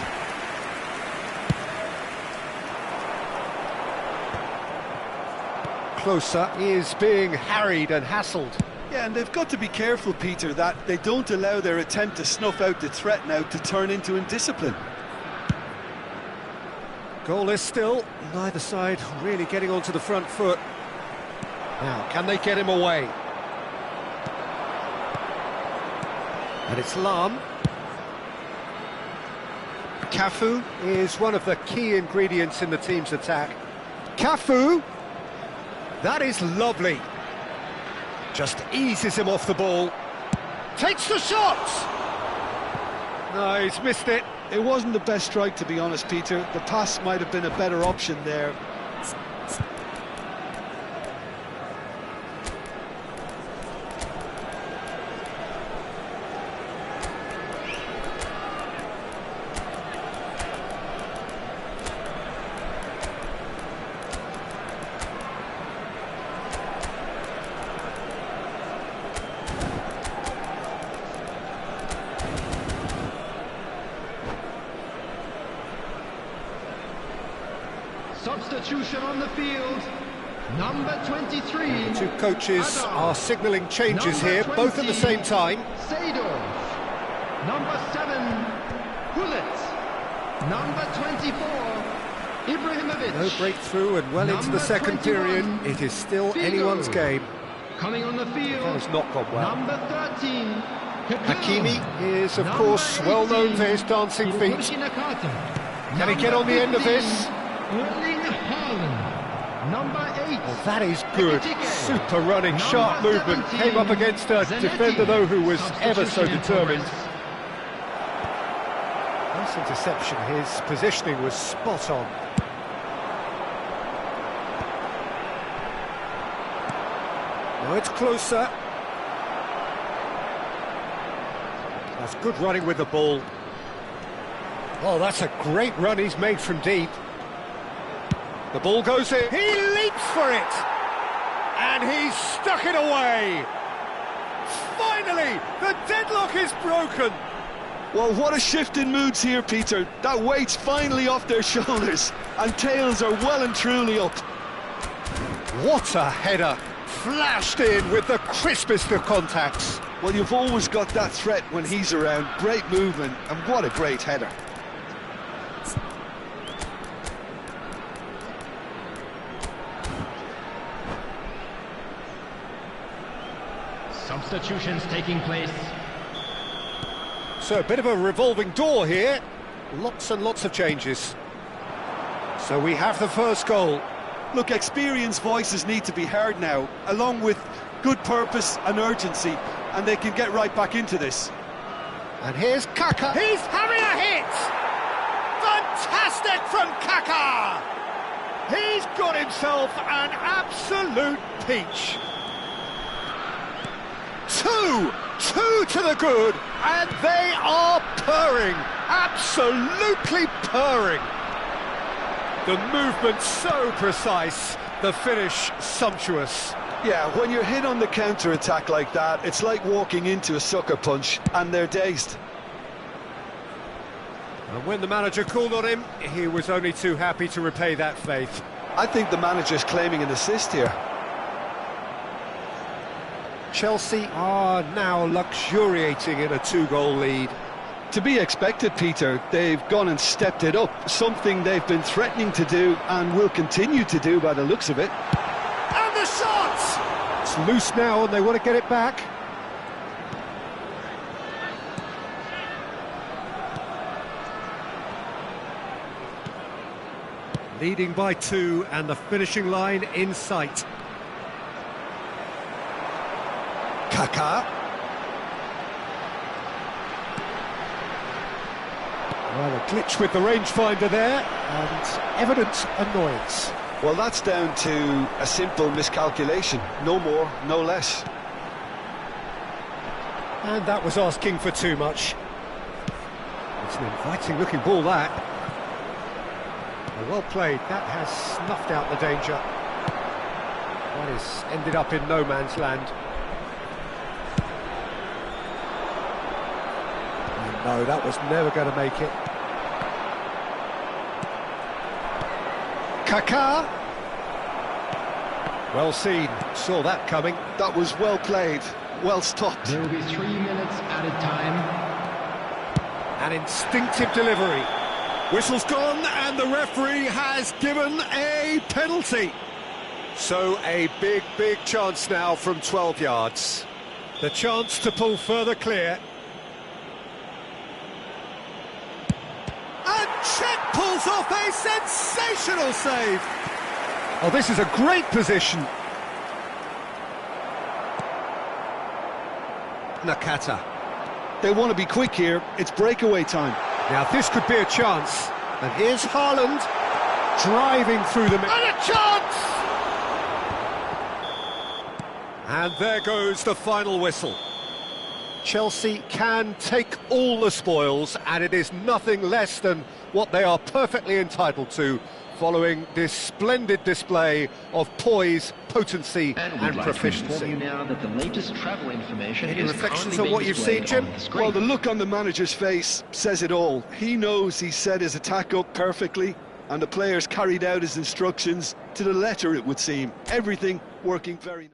Closer is being harried and hassled. Yeah, and they've got to be careful, Peter, that they don't allow their attempt to snuff out the threat now to turn into indiscipline. Goalless still, neither side really getting onto the front foot. Now, can they get him away? And it's Lahm. Cafu is one of the key ingredients in the team's attack. Cafu! That is lovely. Just eases him off the ball. Takes the shot! No, he's missed it. It wasn't the best strike, to be honest, Peter. The pass might have been a better option there. Substitution on the field. Number 23. The two coaches are signalling changes here, both at the same time. Seydorf. Number 7, Hullet. Number 24, Ibrahimovic. No breakthrough and well into the second period. It is still anyone's game. Coming on the field. That has not gone well. Number 13, Hakimi is, of course, well known for his dancing feet. Can he get on the end of this? Erling Haaland. Number 8. Well, that is good. Super running, sharp movement. Came up against a defender, though, who was ever so determined. Nice interception. His positioning was spot on. Now it's closer. That's good running with the ball. Oh, that's a great run he's made from deep. The ball goes in. He leaps for it. And he's stuck it away. Finally, the deadlock is broken. Well, what a shift in moods here, Peter. That weight's finally off their shoulders, and tails are well and truly up. What a header. Flashed in with the crispest of contacts. Well, you've always got that threat when he's around. Great movement, and what a great header. Substitutions taking place. So a bit of a revolving door here. Lots and lots of changes. So we have the first goal. Look, experienced voices need to be heard now, along with good purpose and urgency, and they can get right back into this. And here's Kaka. He's having a hit! Fantastic from Kaka! He's got himself an absolute peach. Two to the good, and they are purring, absolutely purring. The movement so precise, the finish sumptuous. Yeah, when you're hit on the counter-attack like that, it's like walking into a sucker punch, and they're dazed. And when the manager called on him, he was only too happy to repay that faith. I think the manager's claiming an assist here. Chelsea are now luxuriating in a two-goal lead. To be expected, Peter. They've gone and stepped it up, something they've been threatening to do and will continue to do by the looks of it. And the shot! It's loose now and they want to get it back. Leading by 2 and the finishing line in sight. Kaka. Well, a glitch with the rangefinder there, and evident annoyance. Well, that's down to a simple miscalculation. No more, no less. And that was asking for too much. It's an inviting-looking ball, that. Well played. That has snuffed out the danger. That has ended up in no man's land. No, that was never going to make it. Kaka. Well seen, saw that coming. That was well played, well stopped. There will be 3 minutes added time. An instinctive delivery. Whistle's gone and the referee has given a penalty. So a big chance now from 12 yards. The chance to pull further clear. And Cech pulls off a sensational save. Oh, this is a great position. Nakata. They want to be quick here. It's breakaway time. Now this could be a chance. And here's Haaland driving through the middle. And a chance! And there goes the final whistle. Chelsea can take all the spoils, and it is nothing less than what they are perfectly entitled to, following this splendid display of poise, potency and proficiency. You now that the latest travel information Any is reflections currently on what being you've seen, displayed Jim? on the screen. Well, the look on the manager's face says it all. He knows he set his attack up perfectly, And the players carried out his instructions to the letter, it would seem. Everything working very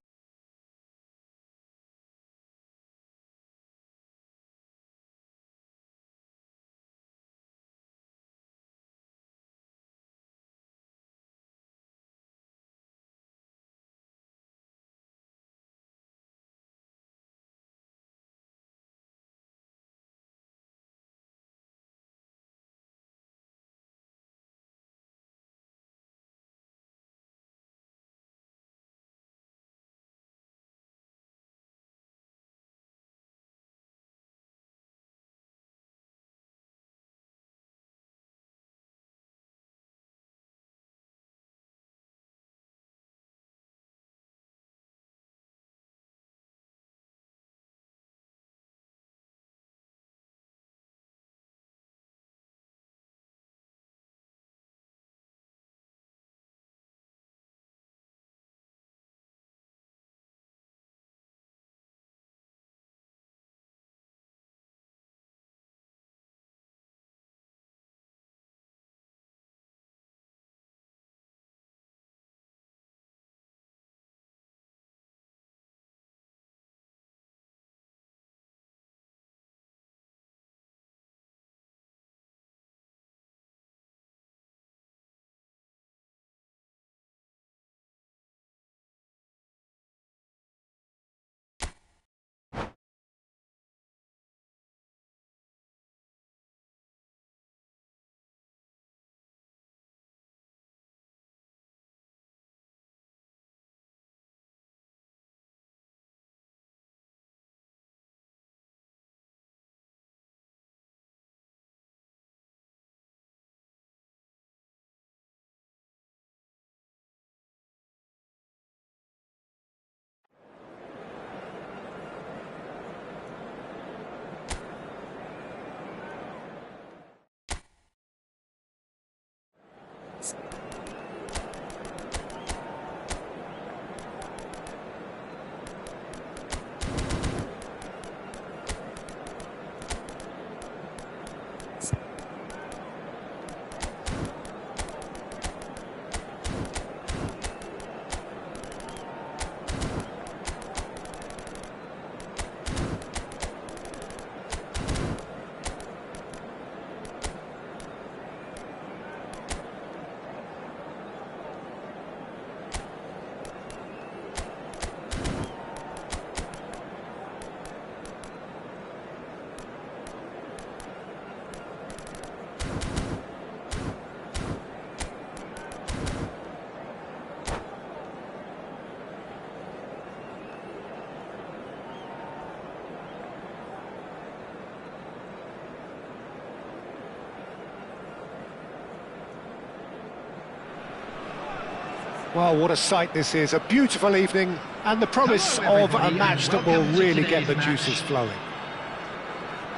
Well, what a sight this is. A beautiful evening and the promise of a match that will really get the juices flowing.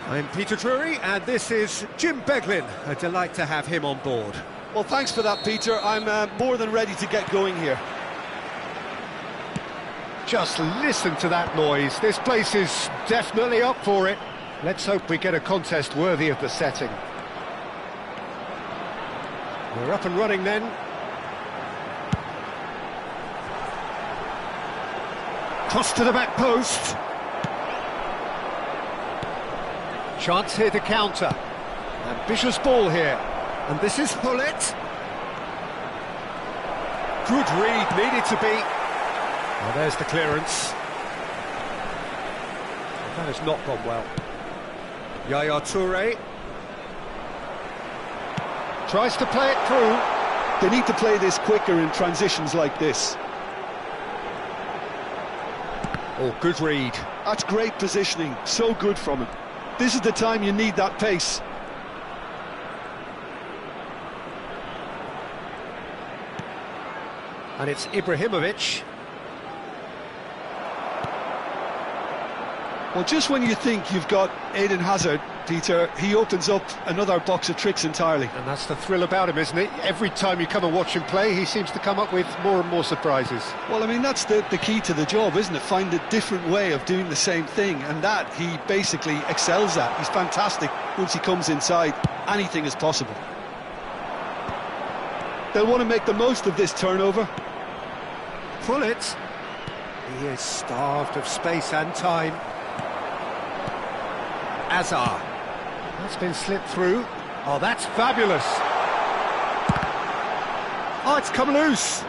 I'm Peter Drury and this is Jim Beglin. A delight to have him on board. Well, thanks for that, Peter. I'm more than ready to get going here. Just listen to that noise. This place is definitely up for it. Let's hope we get a contest worthy of the setting. We're up and running then. Cross to the back post. Chance here to counter. Ambitious ball here. And this is Hullet. Good read, needed to be. Well, there's the clearance. That has not gone well. Yaya Toure. Tries to play it through. They need to play this quicker in transitions like this. Oh, good read. That's great positioning, so good from him. This is the time you need that pace. And it's Ibrahimovic. Well, just when you think you've got Eden Hazard, Peter, he opens up another box of tricks entirely. And that's the thrill about him, isn't it? Every time you come and watch him play, he seems to come up with more and more surprises. Well, I mean, that's the key to the job, isn't it? Find a different way of doing the same thing, and that he basically excels at. He's fantastic once he comes inside. Anything is possible. They'll want to make the most of this turnover. Pull it. He is starved of space and time. Azar. That's been slipped through. Oh, that's fabulous. Oh, it's come loose.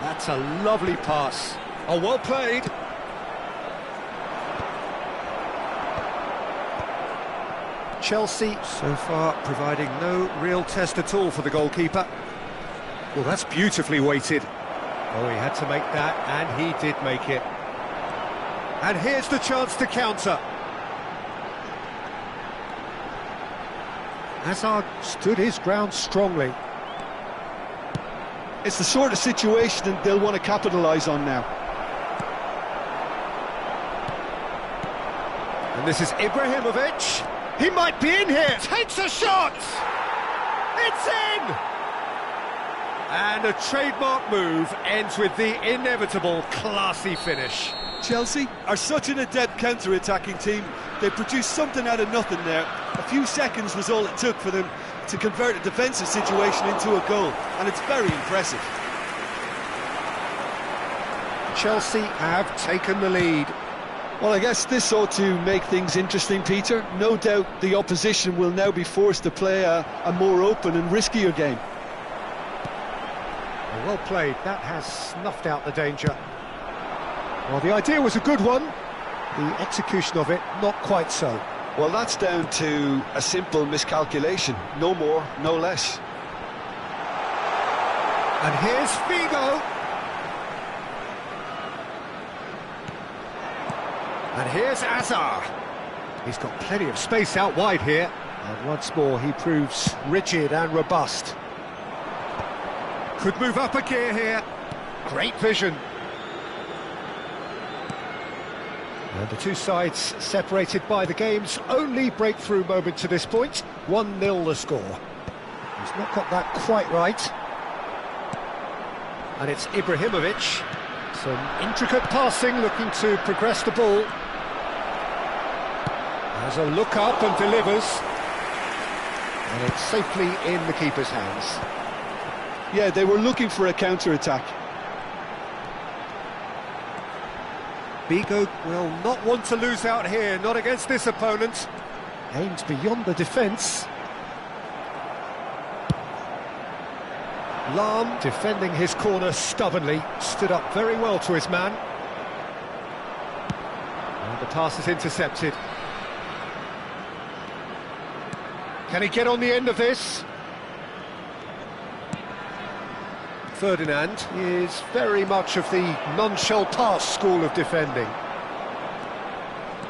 That's a lovely pass. Oh, well played. Chelsea so far providing no real test at all for the goalkeeper. Well, that's beautifully weighted. Oh, he had to make that, and he did make it. And here's the chance to counter. Hazard stood his ground strongly. It's the sort of situation that they'll want to capitalise on now. And this is Ibrahimovic. He might be in here. Takes a shot. It's in. And a trademark move ends with the inevitable classy finish. Chelsea are such an adept counter-attacking team. They produced something out of nothing there. A few seconds was all it took for them to convert a defensive situation into a goal, and it's very impressive. Chelsea have taken the lead. Well, I guess this ought to make things interesting, Peter. No doubt the opposition will now be forced to play a more open and riskier game. Well played. That has snuffed out the danger. Well, the idea was a good one. The execution of it, not quite so. Well, that's down to a simple miscalculation. No more, no less. And here's Figo. And here's Azar. He's got plenty of space out wide here. And once more, he proves rigid and robust. Could move up a gear here. Great vision. And the two sides separated by the game's only breakthrough moment to this point. 1-0 the score. He's not got that quite right. And it's Ibrahimovic. Some intricate passing, looking to progress the ball. Has a look up and delivers. And it's safely in the keeper's hands. Yeah, they were looking for a counter-attack. Figo will not want to lose out here, not against this opponent. Aims beyond the defence. Lahm, defending his corner stubbornly, stood up very well to his man. And the pass is intercepted. Can he get on the end of this? Ferdinand is very much of the non-shell pass school of defending.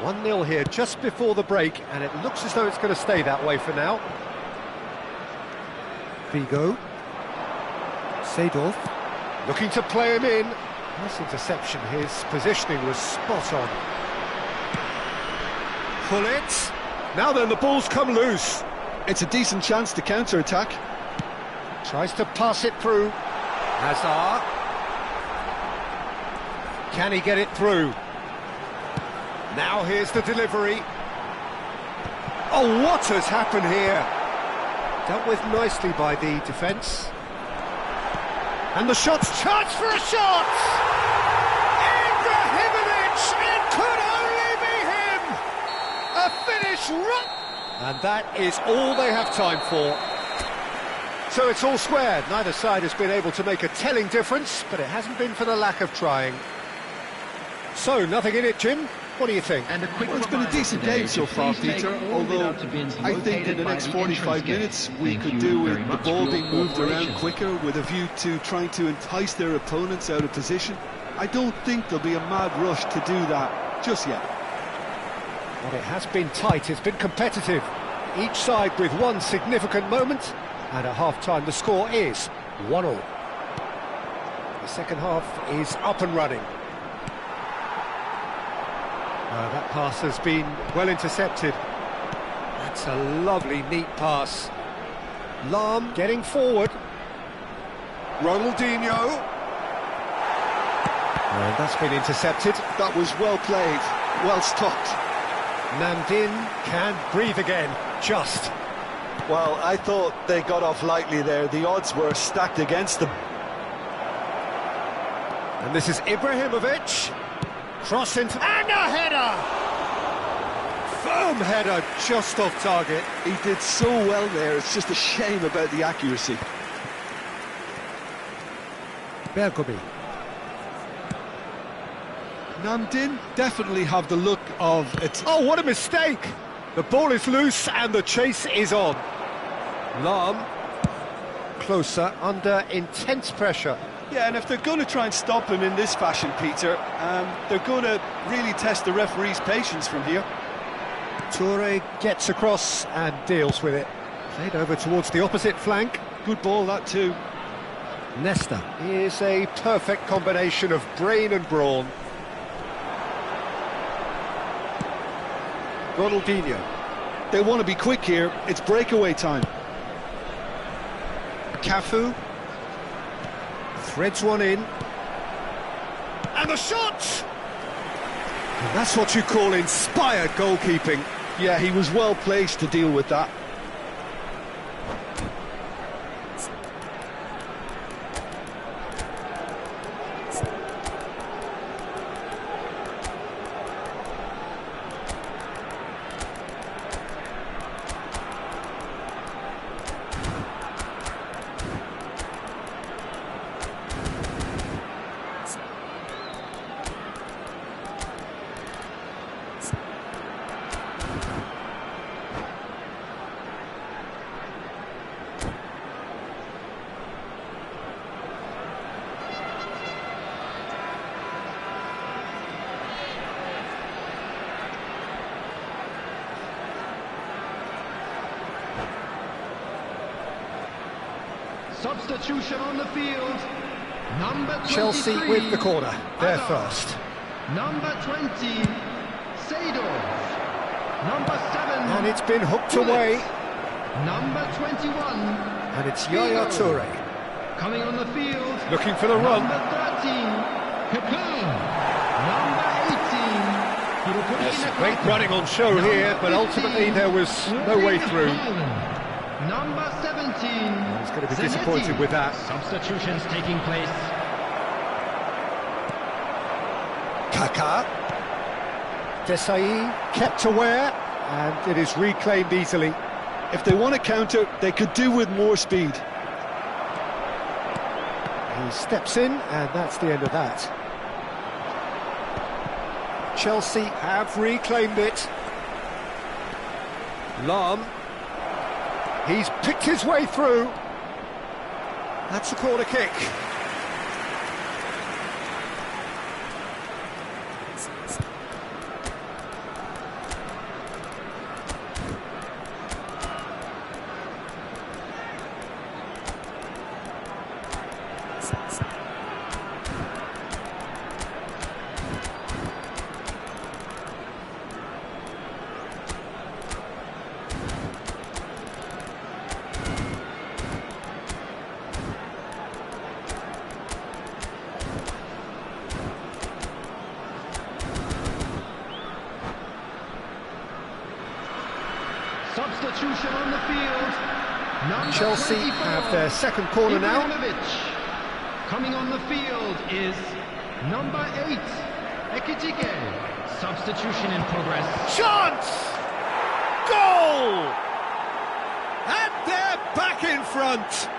1-0 here just before the break, and it looks as though it's going to stay that way for now. Figo. Seedorf. Looking to play him in. Nice interception, his positioning was spot on. Pull it. Now then, the ball's come loose. It's a decent chance to counter-attack. Tries to pass it through. Hazard. Can he get it through? Now here's the delivery. Oh, what has happened here? Dealt with nicely by the defence. And the shot's charged for a shot! Ibrahimovic! It could only be him! A finish right... And that is all they have time for. So it's all square. Neither side has been able to make a telling difference, but it hasn't been for the lack of trying. So, nothing in it, Jim? What do you think? Well, it's been a decent game so far, Peter, although I think in the next 45 minutes we could do with the ball being moved around quicker with a view to trying to entice their opponents out of position. I don't think there'll be a mad rush to do that just yet. Well, it has been tight, it's been competitive. Each side with one significant moment, and at half-time the score is 1-1. The second half is up and running. That pass has been well intercepted. That's a lovely, neat pass. Lahm getting forward. Ronaldinho. And that's been intercepted. That was well played, well stopped. Namdin can breathe again, just. Well, I thought they got off lightly there. The odds were stacked against them. And this is Ibrahimovic. Cross into... And a header! Firm header, just off target. He did so well there, it's just a shame about the accuracy. Bergomi. Namdin definitely have the look of it. Oh, what a mistake! The ball is loose and the chase is on. Lahm, closer, under intense pressure. Yeah, and if they're going to try and stop him in this fashion, Peter, they're going to really test the referee's patience from here. Toure gets across and deals with it. Played over towards the opposite flank. Good ball, that too. Nesta is a perfect combination of brain and brawn. Ronaldinho. They want to be quick here, it's breakaway time. Cafu threads one in, and the shot! And that's what you call inspired goalkeeping. Yeah, he was well placed to deal with that. Substitution on the field. Number 23. Chelsea with the corner. They're first. Number 20, Seedorf. Number 7. And it's been hooked Gullit. away. Number 21. And it's Yaya Toure. Coming on the field. Looking for the run. Number 13, Kaplan. Number 18. Yes, great running on show here, but ultimately there was no way through. Number 17. He's going to be disappointed with that. Substitutions taking place. Kaká. Desai kept aware, and it is reclaimed easily. If they want to counter, they could do with more speed. He steps in, and that's the end of that. Chelsea have reclaimed it. Lahm. He's picked his way through. That's a corner kick. Substitution on the field. Number Chelsea 24, have their second corner now. Ibrahimovic. Coming on the field is number 8, Ekitike. Substitution in progress. Chance! Goal! And they're back in front.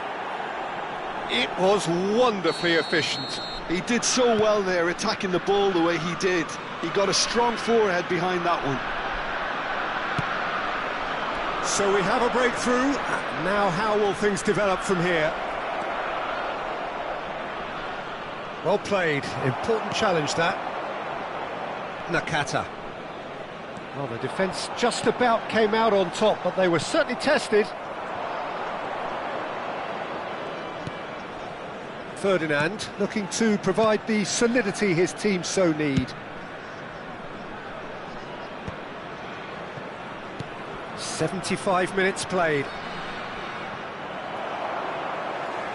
It was wonderfully efficient. He did so well there, attacking the ball the way he did. He got a strong forehead behind that one. So we have a breakthrough. Now how will things develop from here? Well played. Important challenge, that. Nakata. Well, the defence just about came out on top, but they were certainly tested. Ferdinand looking to provide the solidity his team so need. 75 minutes played.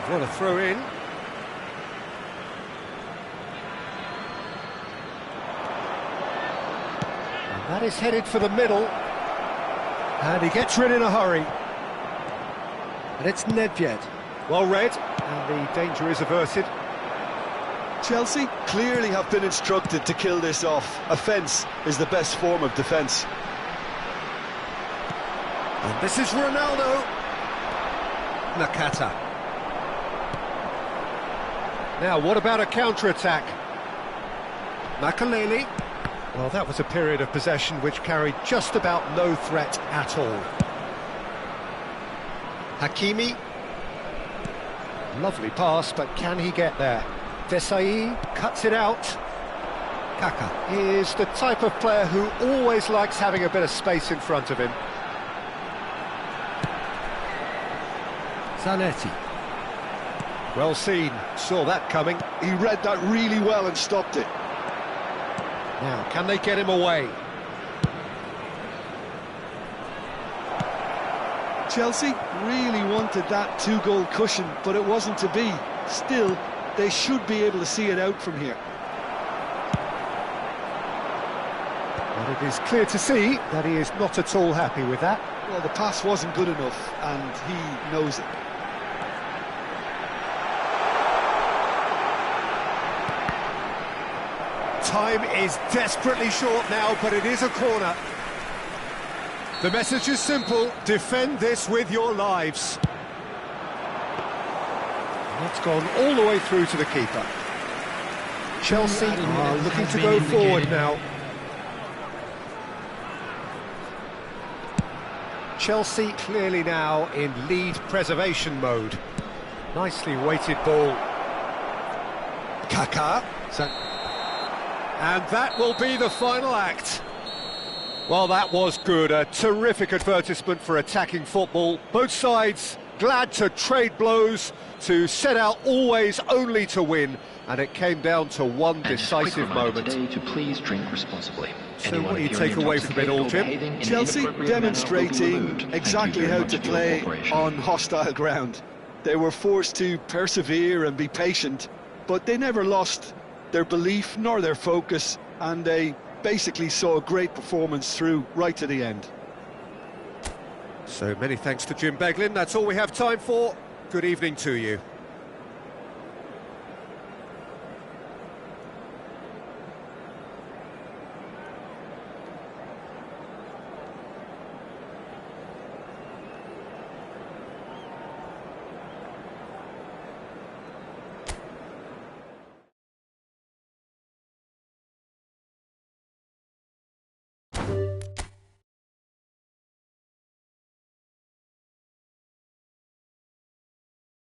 What a throw in. And that is headed for the middle. And he gets rid in a hurry. And it's Nedved. Well read, and the danger is averted. Chelsea clearly have been instructed to kill this off. Offence is the best form of defence. And this is Ronaldo. Nakata. Now, what about a counter-attack? Makaleli. Well, that was a period of possession which carried just about no threat at all. Hakimi. Lovely pass, but can he get there? Desai cuts it out. Kaka is the type of player who always likes having a bit of space in front of him. Zanetti. Well seen, saw that coming. He read that really well and stopped it. Now, can they get him away? Chelsea really wanted that two-goal cushion, but it wasn't to be. Still, they should be able to see it out from here. But it is clear to see that he is not at all happy with that. Well, the pass wasn't good enough, and he knows it. Time is desperately short now, but it is a corner. The message is simple: defend this with your lives. That's gone all the way through to the keeper. Chelsea are looking to go forward now. Chelsea clearly now in lead preservation mode. Nicely weighted ball. Kaka. And that will be the final act. Well, that was good. A terrific advertisement for attacking football. Both sides glad to trade blows, to set out always only to win. And it came down to one decisive moment. Today to please drink responsibly. So what do you take away from it all, Jim? Chelsea demonstrating exactly how to play on hostile ground. They were forced to persevere and be patient, but they never lost their belief nor their focus, and they basically saw a great performance through right to the end. So many thanks to Jim Beglin. That's all we have time for. Good evening to you.